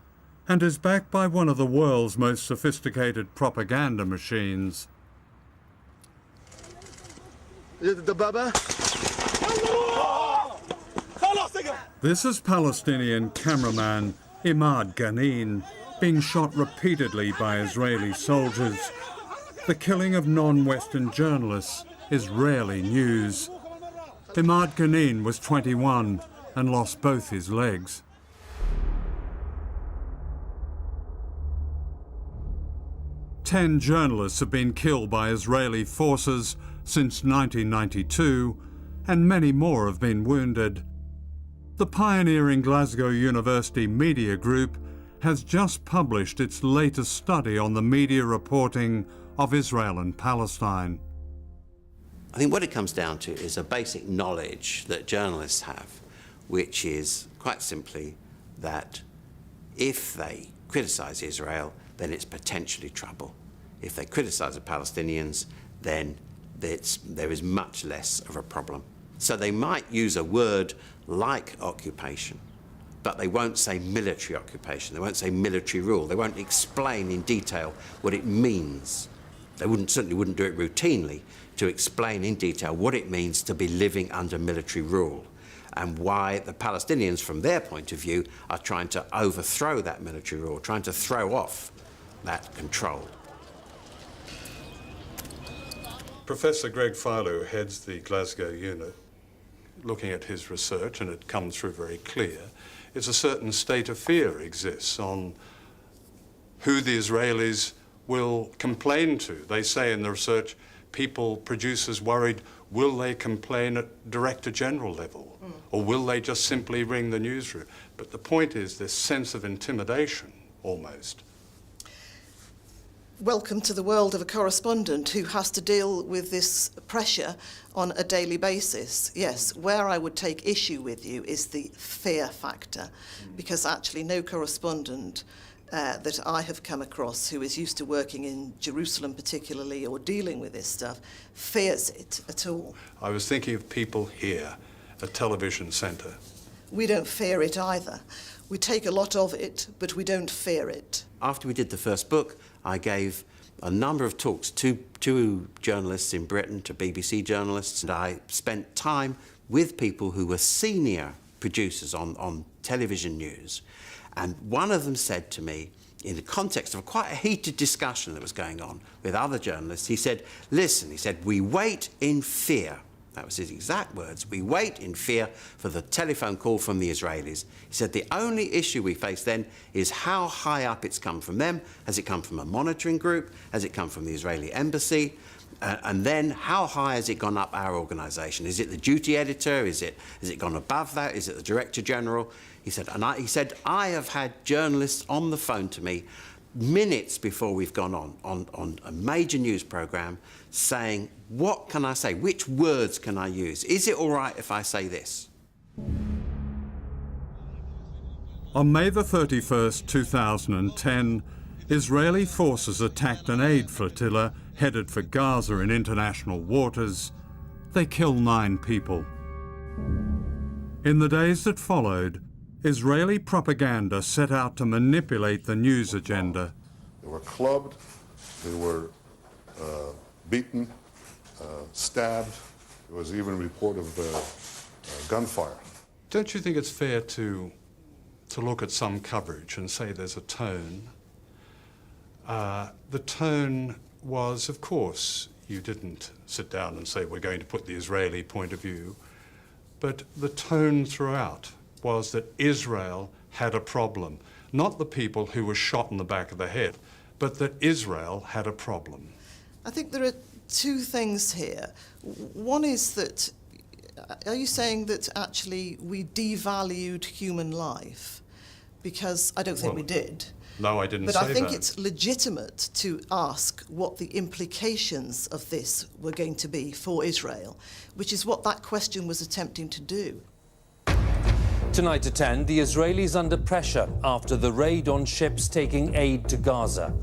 and is backed by one of the world's most sophisticated propaganda machines. This is Palestinian cameraman Imad Ghanin being shot repeatedly by Israeli soldiers. The killing of non-Western journalists is rarely news. Imad Ghanin was 21 and lost both his legs. Ten journalists have been killed by Israeli forces since 1992, and many more have been wounded. The pioneering Glasgow University Media Group has just published its latest study on the media reporting of Israel and Palestine. I think what it comes down to is a basic knowledge that journalists have, which is quite simply that if they criticize Israel, then it's potentially trouble. If they criticize the Palestinians, then there is much less of a problem. So they might use a word like occupation, but they won't say military occupation. They won't say military rule. They won't explain in detail what it means. They certainly wouldn't do it routinely to explain in detail what it means to be living under military rule and why the Palestinians, from their point of view, are trying to overthrow that military rule, trying to throw off that control. Professor Greg Philo heads the Glasgow unit. Looking at his research, and it comes through very clear, is a certain state of fear exists on who the Israelis will complain to. They say in the research, producers worried, will they complain at Director General level? Or will they just simply ring the newsroom? But the point is this sense of intimidation, almost. Welcome to the world of a correspondent who has to deal with this pressure on a daily basis. Yes, where I would take issue with you is the fear factor, because actually no correspondent that I have come across who is used to working in Jerusalem particularly or dealing with this stuff fears it at all. I was thinking of people here at Television Centre. We don't fear it either. We take a lot of it, but we don't fear it. After we did the first book, I gave a number of talks to journalists in Britain, to BBC journalists, and I spent time with people who were senior producers on television news. And one of them said to me, in the context of quite a heated discussion that was going on with other journalists, he said, listen, he said, we wait in fear. That was his exact words. We wait in fear for the telephone call from the Israelis. He said the only issue we face then is how high up it's come from them. Has it come from a monitoring group? Has it come from the Israeli embassy? And then how high has it gone up our organisation? Is it the duty editor? Has it gone above that? Is it the Director General? He said, I have had journalists on the phone to me minutes before we've gone on a major news programme saying, what can I say? Which words can I use? Is it all right if I say this? On May the 31st, 2010, Israeli forces attacked an aid flotilla headed for Gaza in international waters. They killed 9 people. In the days that followed, Israeli propaganda set out to manipulate the news agenda. They were clubbed, they were beaten, stabbed. There was even a report of gunfire. Don't you think it's fair to look at some coverage and say there's a tone? The tone was, of course, you didn't sit down and say we're going to put the Israeli point of view, but the tone throughout was that Israel had a problem. Not the people who were shot in the back of the head, but that Israel had a problem. I think there are 2 things here. One is that, are you saying that actually we devalued human life? Because I don't think we did. No, I didn't say that. that. But I think it's legitimate to ask what the implications of this were going to be for Israel, which is what that question was attempting to do. Tonight at 10, the Israelis under pressure after the raid on ships taking aid to Gaza.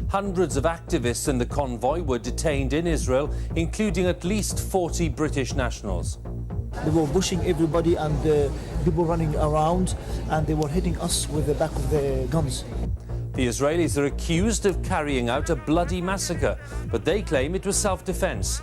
Hundreds of activists in the convoy were detained in Israel, including at least 40 British nationals. They were pushing everybody and people running around, and they were hitting us with the back of the guns. The Israelis are accused of carrying out a bloody massacre, but they claim it was self-defense.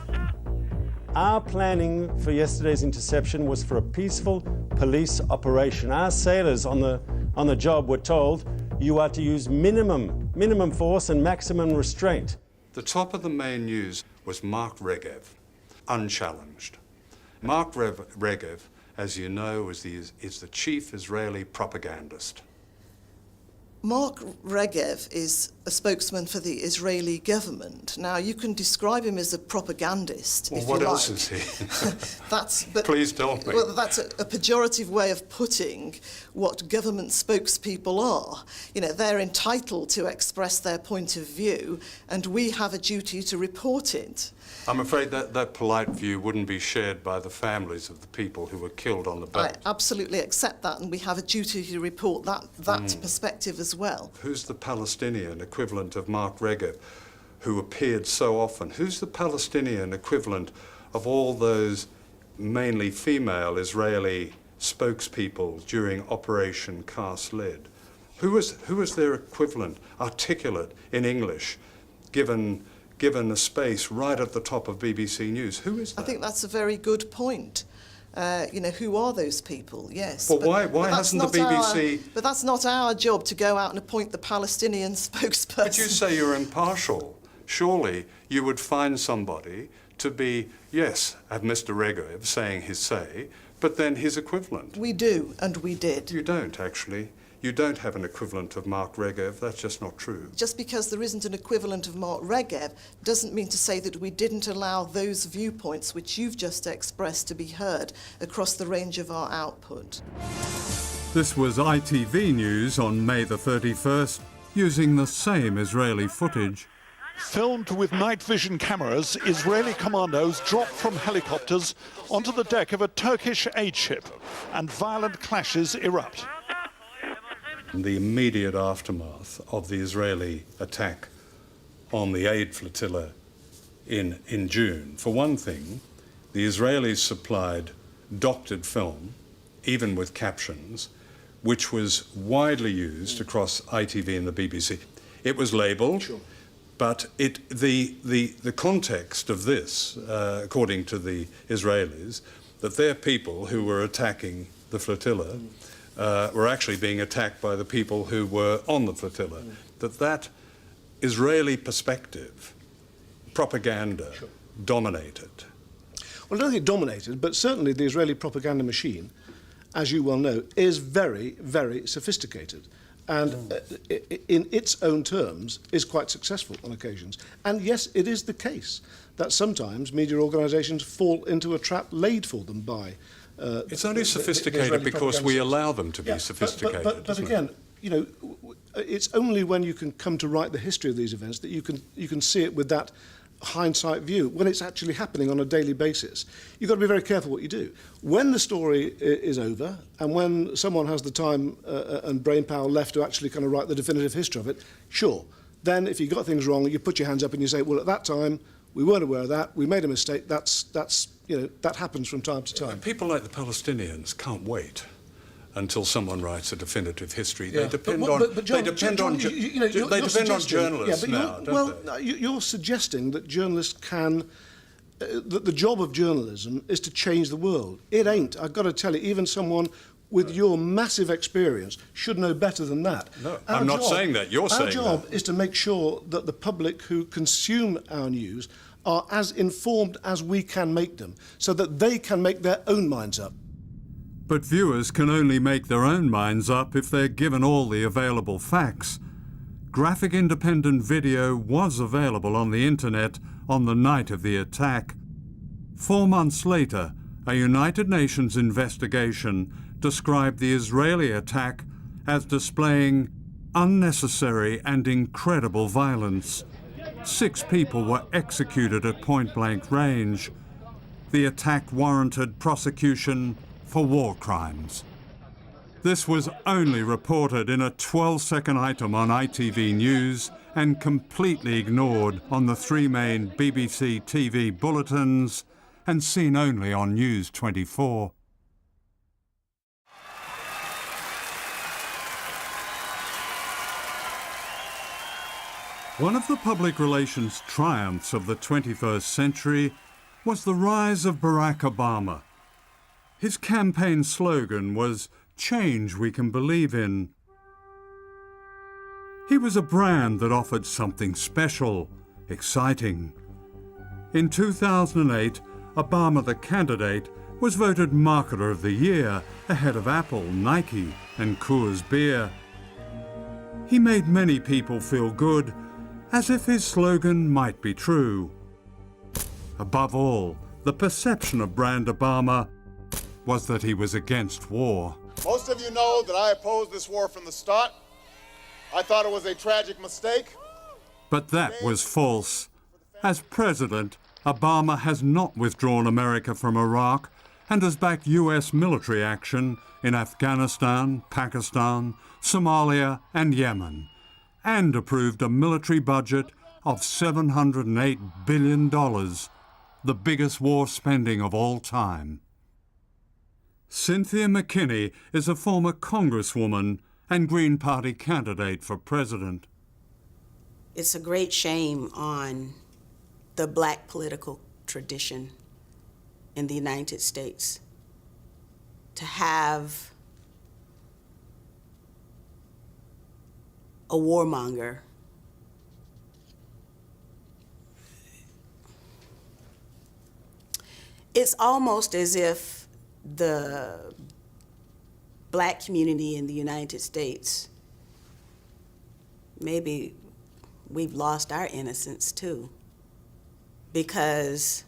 Our planning for yesterday's interception was for a peaceful police operation. Our sailors on the job were told you are to use minimum force and maximum restraint. The top of the main news was Mark Regev, unchallenged. Mark Regev, as you know, is the chief Israeli propagandist. Mark Regev is a spokesman for the Israeli government. Now, you can describe him as a propagandist, well, if what you else like. Is he? Please tell me. Well, that's a pejorative way of putting what government spokespeople are. You know, they're entitled to express their point of view, and we have a duty to report it. I'm afraid that polite view wouldn't be shared by the families of the people who were killed on the boat. I absolutely accept that, and we have a duty to report that perspective as well. Who's the Palestinian equivalent of Mark Regev, who appeared so often? Who's the Palestinian equivalent of all those mainly female Israeli spokespeople during Operation Cast Lead? Who was their equivalent, articulate in English, given a space right at the top of BBC News? Who is that? I think that's a very good point. You know, who are those people? Yes. Well, why hasn't the BBC... But that's not our job to go out and appoint the Palestinian spokesperson. But you say you're impartial. Surely you would find somebody to be, yes, have Mr. Regev saying his say, but then his equivalent. We do, and we did. You don't, actually. You don't have an equivalent of Mark Regev. That's just not true. Just because there isn't an equivalent of Mark Regev doesn't mean to say that we didn't allow those viewpoints which you've just expressed to be heard across the range of our output. This was ITV News on May the 31st, using the same Israeli footage. Filmed with night vision cameras, Israeli commandos drop from helicopters onto the deck of a Turkish aid ship, and violent clashes erupt. The immediate aftermath of the Israeli attack on the aid flotilla in June. For one thing, the Israelis supplied doctored film, even with captions, which was widely used across ITV and the BBC. It was labelled, sure. But the context of this, according to the Israelis, that their people who were attacking the flotilla were actually being attacked by the people who were on the flotilla. That Israeli perspective, propaganda, sure. Dominated. Well, I don't think it dominated, but certainly the Israeli propaganda machine, as you well know, is very, very sophisticated. And in its own terms, is quite successful on occasions. And yes, it is the case that sometimes media organisations fall into a trap laid for them by... it's only sophisticated because we allow them to be sophisticated. But again, you know, it's only when you can come to write the history of these events that you can see it with that hindsight view, when it's actually happening on a daily basis. You've got to be very careful what you do. When the story is over, and when someone has the time and brain power left to actually kind of write the definitive history of it, sure. Then if you got things wrong, you put your hands up and you say, well, at that time, we weren't aware of that, we made a mistake, that's you know, that happens from time to time. People like the Palestinians can't wait until someone writes a definitive history. Yeah. They depend on journalists now, don't they? You're suggesting that journalists can, that the job of journalism is to change the world. It ain't. I've got to tell you, even someone with your massive experience should know better than that. No, I'm not saying that. You're saying that. Our job is to make sure that the public who consume our news are as informed as we can make them, so that they can make their own minds up. But viewers can only make their own minds up if they're given all the available facts. Graphic independent video was available on the internet on the night of the attack. 4 months later, a United Nations investigation described the Israeli attack as displaying unnecessary and incredible violence. 6 people were executed at point-blank range. The attack warranted prosecution for war crimes. This was only reported in a 12-second item on ITV News and completely ignored on the 3 main BBC TV bulletins and seen only on News 24. One of the public relations triumphs of the 21st century was the rise of Barack Obama. His campaign slogan was, "Change we can believe in." He was a brand that offered something special, exciting. In 2008, Obama the candidate was voted Marketer of the Year ahead of Apple, Nike, and Coors Beer. He made many people feel good, as if his slogan might be true. Above all, the perception of Brand Obama was that he was against war. Most of you know that I opposed this war from the start. I thought it was a tragic mistake. But that was false. As president, Obama has not withdrawn America from Iraq and has backed US military action in Afghanistan, Pakistan, Somalia, and Yemen, and approved a military budget of $708 billion, the biggest war spending of all time. Cynthia McKinney is a former congresswoman and Green Party candidate for president. It's a great shame on the black political tradition in the United States to have a warmonger it's almost as if the black community in the United States, maybe we've lost our innocence too, because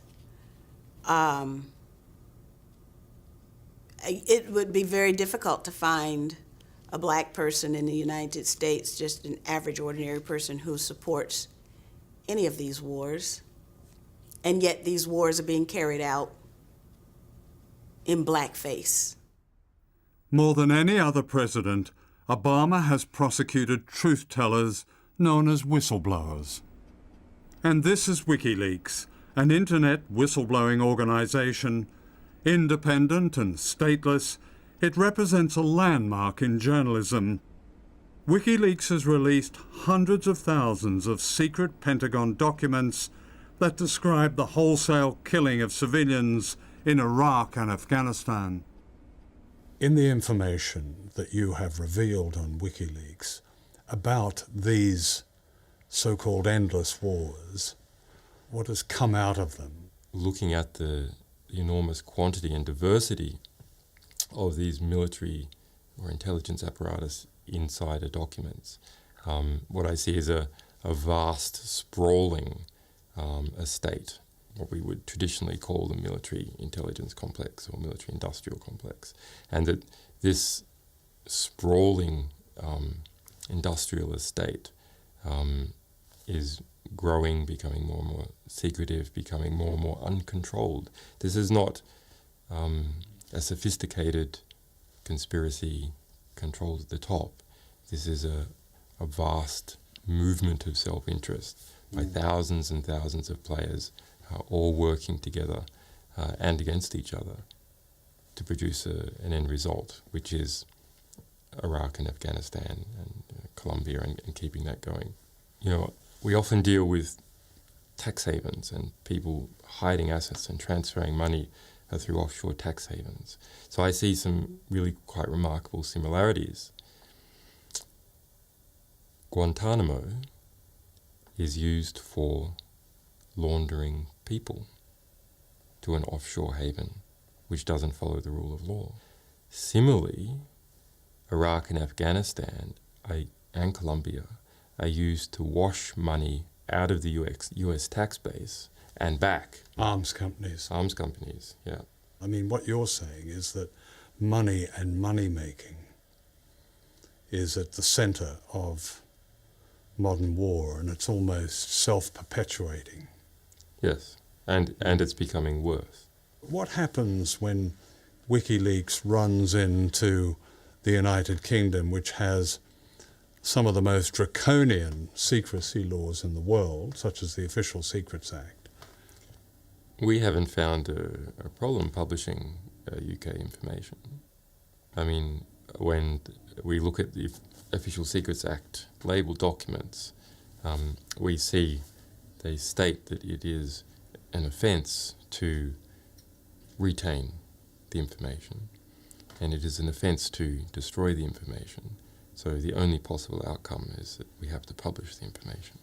it would be very difficult to find a black person in the United States, just an average, ordinary person who supports any of these wars. And yet these wars are being carried out in blackface. More than any other president, Obama has prosecuted truth-tellers known as whistleblowers. And this is WikiLeaks, an internet whistleblowing organization. Independent and stateless, it represents a landmark in journalism. WikiLeaks has released hundreds of thousands of secret Pentagon documents that describe the wholesale killing of civilians in Iraq and Afghanistan. In the information that you have revealed on WikiLeaks about these so-called endless wars, what has come out of them? Looking at the enormous quantity and diversity of these military or intelligence apparatus insider documents, what I see is a vast, sprawling estate, what we would traditionally call the military intelligence complex or military industrial complex, and that this sprawling industrial estate is growing, becoming more and more secretive, becoming more and more uncontrolled. This is not a sophisticated conspiracy controlled at the top. This is a vast movement of self-interest by thousands and thousands of players all working together and against each other to produce an end result, which is Iraq and Afghanistan and Colombia and keeping that going. You know, we often deal with tax havens and people hiding assets and transferring money through offshore tax havens. So I see some really quite remarkable similarities. Guantanamo is used for laundering people to an offshore haven which doesn't follow the rule of law. Similarly, Iraq and Afghanistan and Colombia are used to wash money out of the US tax base and back. Arms companies. Arms companies, yeah. I mean, what you're saying is that money and money-making is at the center of modern war, and it's almost self-perpetuating. Yes, and it's becoming worse. What happens when WikiLeaks runs into the United Kingdom, which has some of the most draconian secrecy laws in the world, such as the Official Secrets Act? We haven't found a problem publishing UK information. I mean, when we look at the Official Secrets Act labelled documents, we see they state that it is an offence to retain the information, and it is an offence to destroy the information. So the only possible outcome is that we have to publish the information.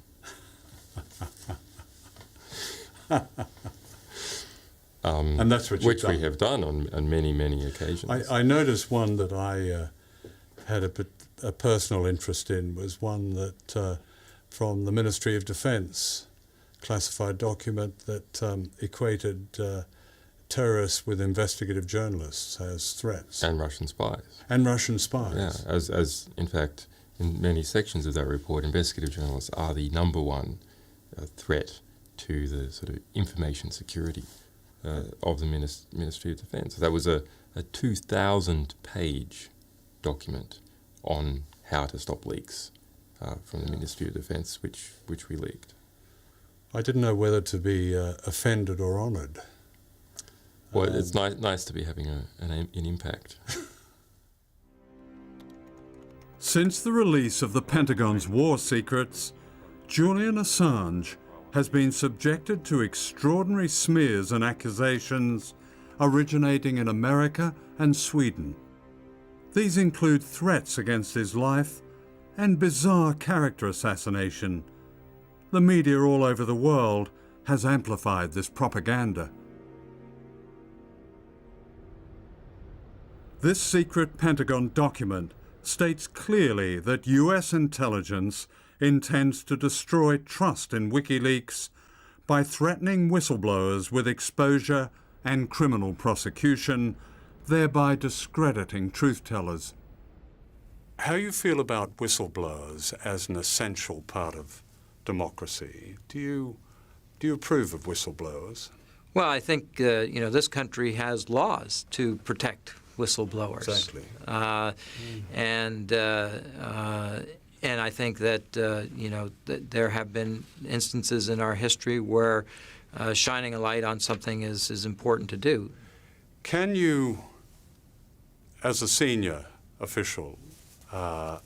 And that's what which we have done on many, many occasions. I noticed one that I had a personal interest in was one that from the Ministry of Defence, classified document that equated terrorists with investigative journalists as threats. And Russian spies. And Russian spies. Yeah, as in fact, in many sections of that report, investigative journalists are the number one threat to the sort of information security of the Ministry of Defence. That was a 2,000-page document on how to stop leaks from the Ministry of Defence, which we leaked. I didn't know whether to be offended or honoured. Well, it's nice to be having an impact. Since the release of the Pentagon's war secrets, Julian Assange has been subjected to extraordinary smears and accusations originating in America and Sweden. These include threats against his life and bizarre character assassination. The media all over the world has amplified this propaganda. This secret Pentagon document states clearly that US intelligence intends to destroy trust in WikiLeaks by threatening whistleblowers with exposure and criminal prosecution, thereby discrediting truth-tellers. How you feel about whistleblowers as an essential part of democracy? Do you approve of whistleblowers? Well, I think this country has laws to protect whistleblowers. Exactly. And I think that that there have been instances in our history where shining a light on something is important to do. Can you, as a senior official of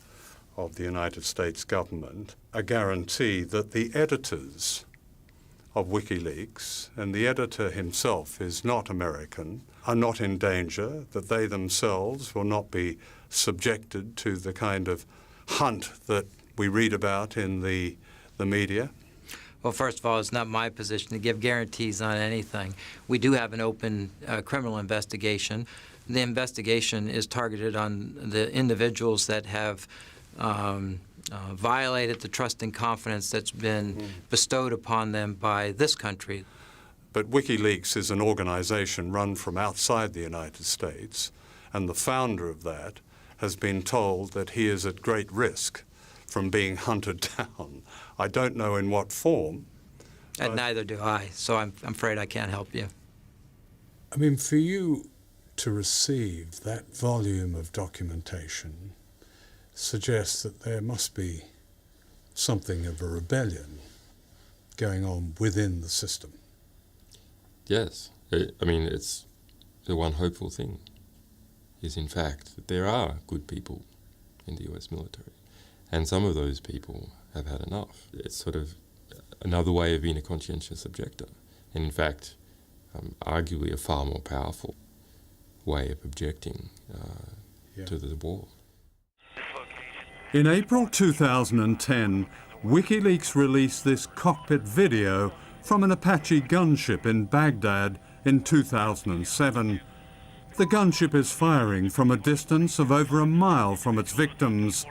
the United States government, a guarantee that the editors of WikiLeaks, and the editor himself is not American, are not in danger, that they themselves will not be subjected to the kind of hunt that we read about in the media? Well, first of all, it's not my position to give guarantees on anything. We do have an open criminal investigation. The investigation is targeted on the individuals that have violated the trust and confidence that's been bestowed upon them by this country. But WikiLeaks is an organization run from outside the United States, and the founder of that has been told that he is at great risk from being hunted down. I don't know in what form. And neither do I, so I'm afraid I can't help you. I mean, for you to receive that volume of documentation suggests that there must be something of a rebellion going on within the system. Yes. I mean, it's the one hopeful thing is, in fact, that there are good people in the US military. And some of those people have had enough. It's sort of another way of being a conscientious objector. And in fact, arguably a far more powerful way of objecting to the war. In April 2010, WikiLeaks released this cockpit video from an Apache gunship in Baghdad in 2007. The gunship is firing from a distance of over a mile from its victims.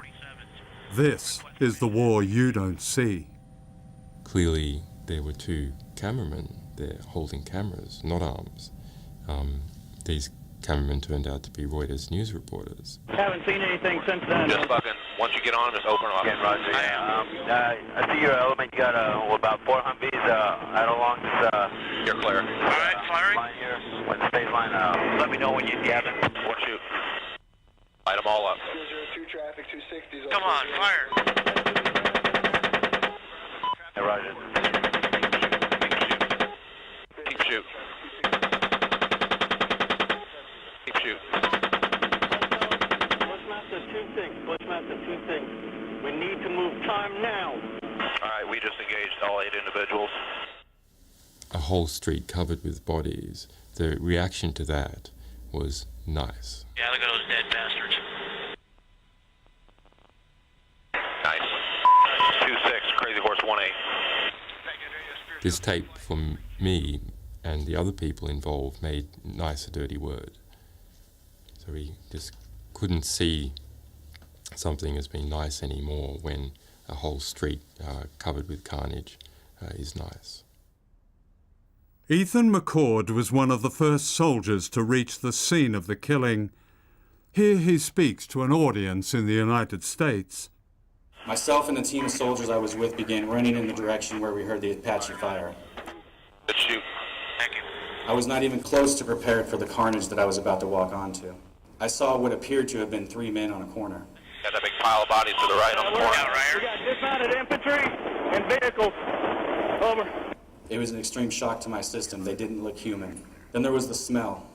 This is the war you don't see. Clearly, there were two cameramen there holding cameras, not arms. These cameramen turned out to be Reuters news reporters. Haven't seen anything since then. Just fucking, once you get on, just open up. Again, Roger. I see your element. You got about 4 Humvees out along this. You're clear. All right, firing. Line here. When the state line, let me know when you have it. Or shoot. Light them all up. 202 traffic, 260. Come on, fire. Hey, Roger. Keep shoot. Keep shoot. Bushmaster 2-6. Bushmaster 2-6. We need to move time now. All right, we just engaged all 8 individuals. A whole street covered with bodies. The reaction to that was nice. Yeah, look at those dead bastards. Nice. 2-6, Crazy Horse 1-8. This tape from me and the other people involved made nice a dirty word. So we just couldn't see something as being nice anymore when a whole street covered with carnage is nice. Ethan McCord was one of the first soldiers to reach the scene of the killing. Here he speaks to an audience in the United States. Myself and the team of soldiers I was with began running in the direction where we heard the Apache fire. Let's shoot. Thank you. I was not even close to prepared for the carnage that I was about to walk onto. I saw what appeared to have been 3 men on a corner. Got that big pile of bodies to the right on the corner. We got dismounted infantry and vehicles. Over. It was an extreme shock to my system. They didn't look human. Then there was the smell.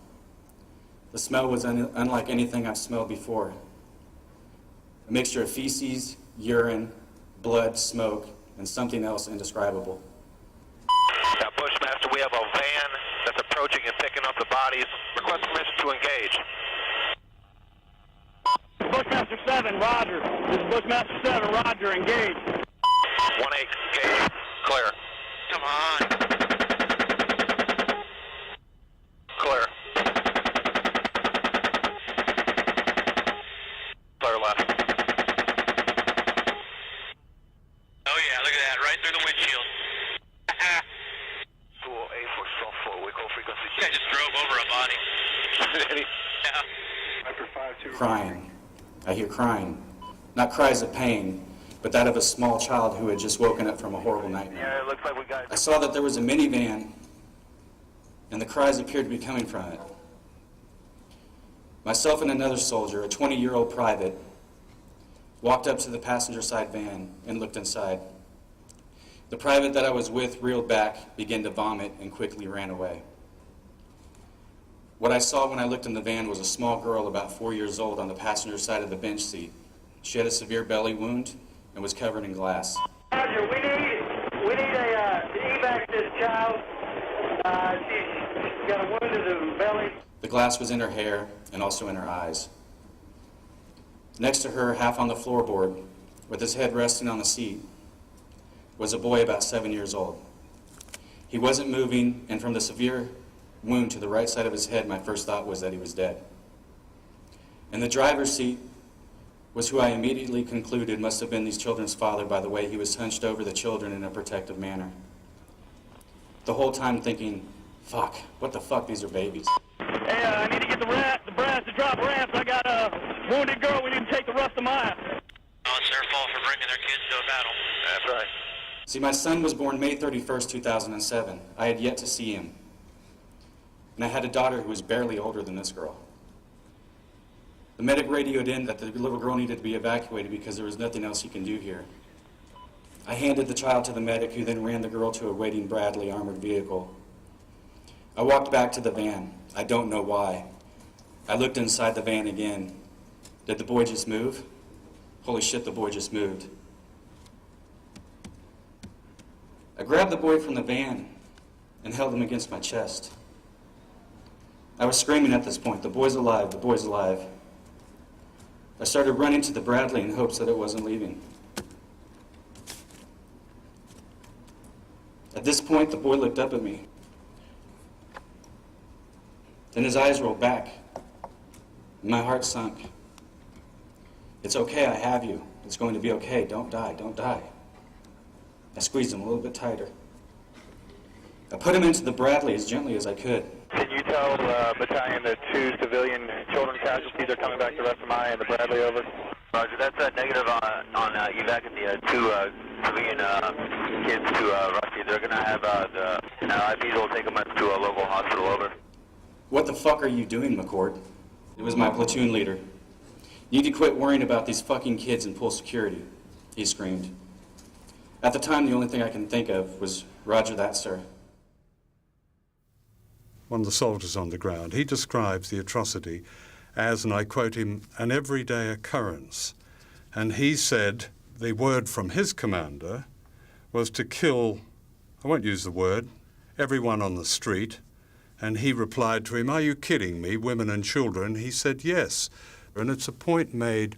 The smell was unlike anything I've smelled before. A mixture of feces, urine, blood, smoke, and something else indescribable. Now, Bushmaster, we have a van that's approaching and picking up the bodies. Request permission to engage. Bushmaster 7, Roger. This is Bushmaster 7, Roger, engage. 1-8, engage. Clear. Come on. Clear. over a body. Crying. I hear crying. Not cries of pain, but that of a small child who had just woken up from a horrible nightmare. Yeah, it looks like we got... I saw that there was a minivan, and the cries appeared to be coming from it. Myself and another soldier, a 20-year-old private, walked up to the passenger side van and looked inside. The private that I was with reeled back, began to vomit, and quickly ran away. What I saw when I looked in the van was a small girl about 4 years old on the passenger side of the bench seat. She had a severe belly wound and was covered in glass. Roger, we need to evac this child. She's got a wound in the belly. The glass was in her hair and also in her eyes. Next to her, half on the floorboard, with his head resting on the seat, was a boy about 7 years old. He wasn't moving, and from the severe wound to the right side of his head, my first thought was that he was dead. In the driver's seat was who I immediately concluded must have been these children's father by the way he was hunched over the children in a protective manner. The whole time thinking, fuck, what the fuck, these are babies. Hey, I need to get the brass to drop ramps. I got a wounded girl. We need to take the rest of mine. Oh, it's their fault for bringing their kids to a battle. That's right. See, my son was born May 31st, 2007. I had yet to see him. And I had a daughter who was barely older than this girl. The medic radioed in that the little girl needed to be evacuated because there was nothing else he can do here. I handed the child to the medic, who then ran the girl to a waiting Bradley armored vehicle. I walked back to the van. I don't know why. I looked inside the van again. Did the boy just move? Holy shit, the boy just moved. I grabbed the boy from the van and held him against my chest. I was screaming at this point, the boy's alive, the boy's alive. I started running to the Bradley in hopes that it wasn't leaving. At this point, the boy looked up at me. Then his eyes rolled back, and my heart sunk. It's okay, I have you. It's going to be okay. Don't die, don't die. I squeezed him a little bit tighter. I put him into the Bradley as gently as I could. Can you tell battalion the 2 civilian children casualties are coming back to Ressamai and the Bradley over? Roger, that's a negative on evacuating the 2 civilian kids to Rusty. They're going to have the IPs will take them to a local hospital, over. What the fuck are you doing, McCord? It was my platoon leader. You need to quit worrying about these fucking kids and pull security, he screamed. At the time, the only thing I can think of was, Roger that, sir. One of the soldiers on the ground, he describes the atrocity as, and I quote him, an everyday occurrence. And he said the word from his commander was to kill, I won't use the word, everyone on the street. And he replied to him, are you kidding me, women and children? He said, yes. And it's a point made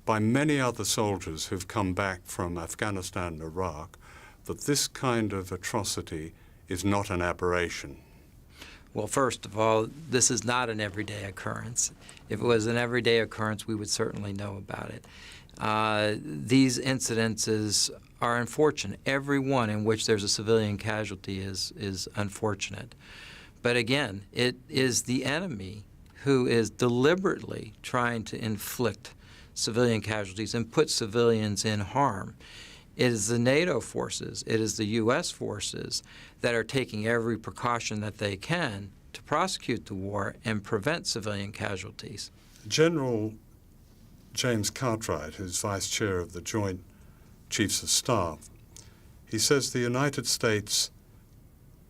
by many other soldiers who've come back from Afghanistan and Iraq that this kind of atrocity is not an aberration. Well, first of all, this is not an everyday occurrence. If it was an everyday occurrence, we would certainly know about it. These incidences are unfortunate. Every one in which there's a civilian casualty is unfortunate. But again, it is the enemy who is deliberately trying to inflict civilian casualties and put civilians in harm. It is the NATO forces, it is the U.S. forces that are taking every precaution that they can to prosecute the war and prevent civilian casualties. General James Cartwright, who's Vice Chair of the Joint Chiefs of Staff, he says the United States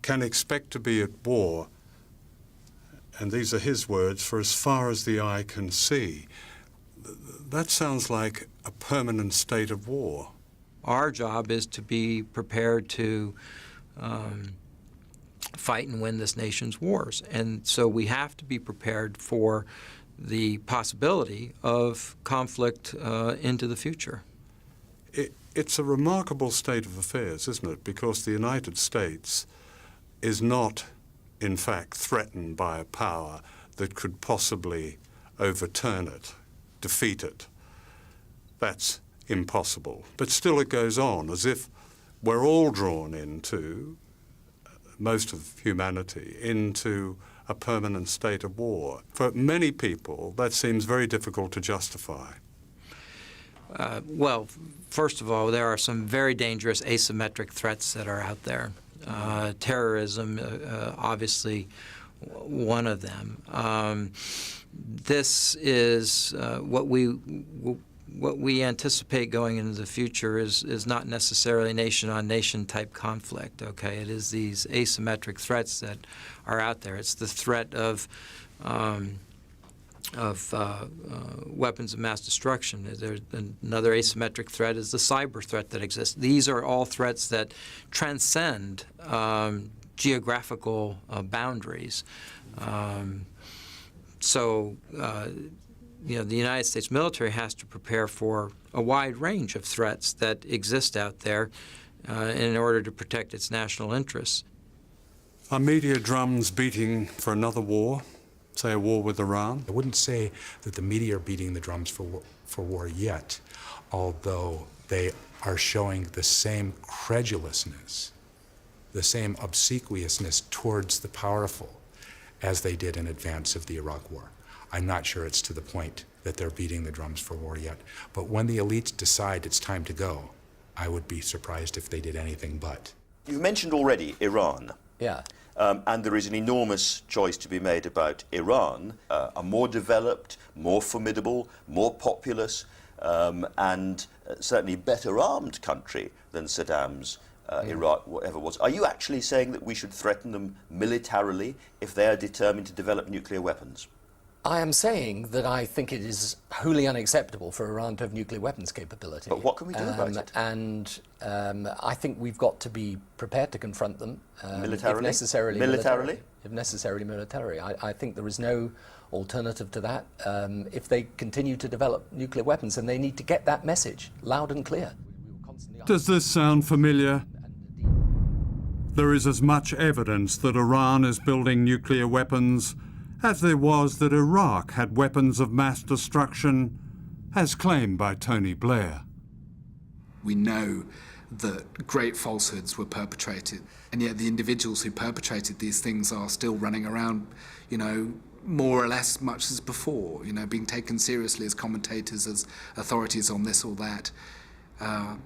can expect to be at war, and these are his words, for as far as the eye can see. That sounds like a permanent state of war. Our job is to be prepared to fight and win this nation's wars. And so we have to be prepared for the possibility of conflict into the future. It's a remarkable state of affairs, isn't it? Because the United States is not, in fact, threatened by a power that could possibly overturn it, defeat it. That's impossible. But still it goes on as if we're all drawn into, most of humanity, into a permanent state of war. For many people, that seems very difficult to justify. Well, first of all, there are some very dangerous asymmetric threats that are out there. Terrorism, obviously, one of them. This is what we anticipate going into the future is not necessarily nation-on-nation type conflict. Okay, it is these asymmetric threats that are out there. It's the threat of weapons of mass destruction. There's another asymmetric threat is the cyber threat that exists. These are all threats that transcend geographical boundaries. You know, the United States military has to prepare for a wide range of threats that exist out there in order to protect its national interests. Are media drums beating for another war? Say a war with Iran? I wouldn't say that the media are beating the drums for war yet, although they are showing the same credulousness, the same obsequiousness towards the powerful as they did in advance of the Iraq War. I'm not sure it's to the point that they're beating the drums for war yet, but when the elites decide it's time to go, I would be surprised if they did anything but. You've mentioned already Iran. Yeah. And there is an enormous choice to be made about Iran, a more developed, more formidable, more populous, and certainly better armed country than Saddam's Iraq, whatever it was. Are you actually saying that we should threaten them militarily if they are determined to develop nuclear weapons? I am saying that I think it is wholly unacceptable for Iran to have nuclear weapons capability. But what can we do about it? And I think we've got to be prepared to confront them. Militarily? If necessarily Militarily? If necessarily militarily. I think there is no alternative to that. If they continue to develop nuclear weapons, and they need to get that message loud and clear. Does this sound familiar? There is as much evidence that Iran is building nuclear weapons as there was that Iraq had weapons of mass destruction, as claimed by Tony Blair. We know that great falsehoods were perpetrated, and yet the individuals who perpetrated these things are still running around, you know, more or less much as before, you know, being taken seriously as commentators, as authorities on this or that.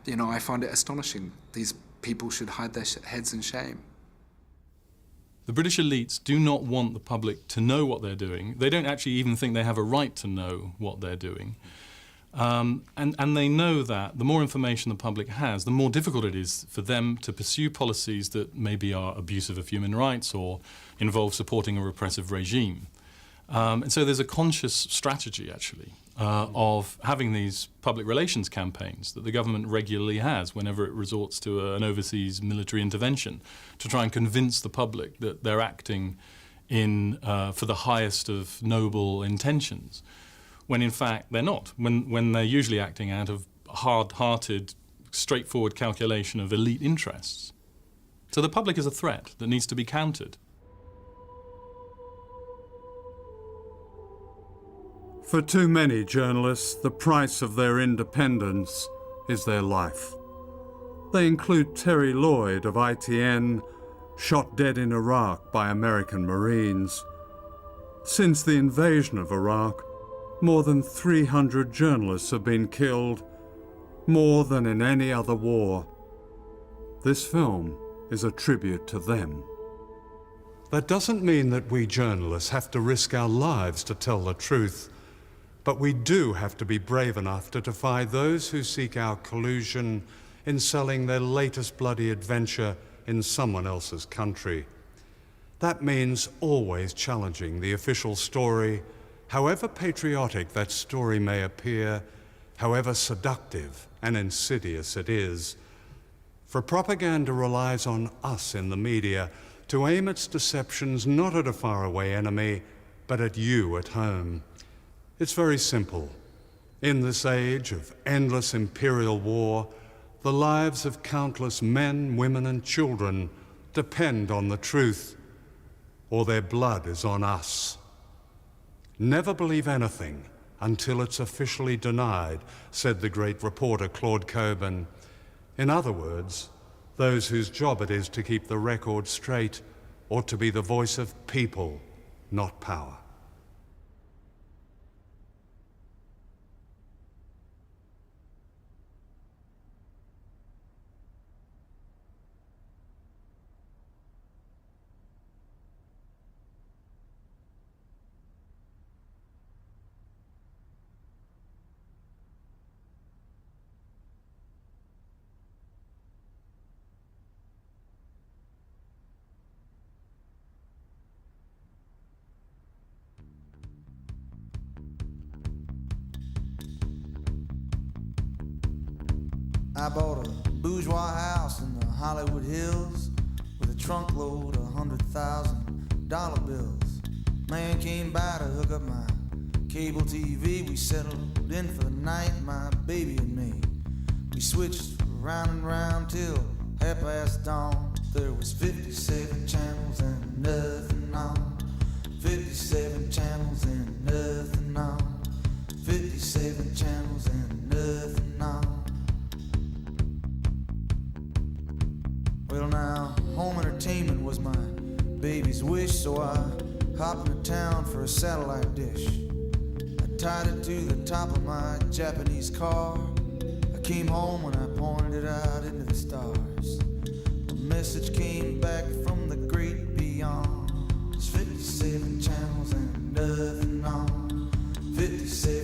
You know, I find it astonishing. These people should hide their heads in shame. The British elites do not want the public to know what they're doing. They don't actually even think they have a right to know what they're doing. And they know that the more information the public has, the more difficult it is for them to pursue policies that maybe are abusive of human rights or involve supporting a repressive regime. And so there's a conscious strategy, actually, of having these public relations campaigns that the government regularly has whenever it resorts to an overseas military intervention, to try and convince the public that they're acting for the highest of noble intentions, when in fact they're not, when they're usually acting out of hard-hearted, straightforward calculation of elite interests. So the public is a threat that needs to be countered. For too many journalists, the price of their independence is their life. They include Terry Lloyd of ITN, shot dead in Iraq by American Marines. Since the invasion of Iraq, more than 300 journalists have been killed, more than in any other war. This film is a tribute to them. That doesn't mean that we journalists have to risk our lives to tell the truth. But we do have to be brave enough to defy those who seek our collusion in selling their latest bloody adventure in someone else's country. That means always challenging the official story, however patriotic that story may appear, however seductive and insidious it is. For propaganda relies on us in the media to aim its deceptions not at a faraway enemy, but at you at home. It's very simple. In this age of endless imperial war, the lives of countless men, women, and children depend on the truth, or their blood is on us. Never believe anything until it's officially denied, said the great reporter Claude Cockburn. In other words, those whose job it is to keep the record straight ought to be the voice of people, not power. I bought a bourgeois house in the Hollywood Hills with a trunk load of $100,000 bills. Man came by to hook up my cable TV. We settled in for the night, my baby and me. We switched round and round till 1:30 dawn. There was 57 channels and nothing on. 57 channels and nothing on. 57 channels and nothing on. Well now, home entertainment was my baby's wish, so I hopped into town for a satellite dish. I tied it to the top of my Japanese car. I came home and I pointed it out into the stars. A message came back from the great beyond. There's 57 channels and nothing on. 57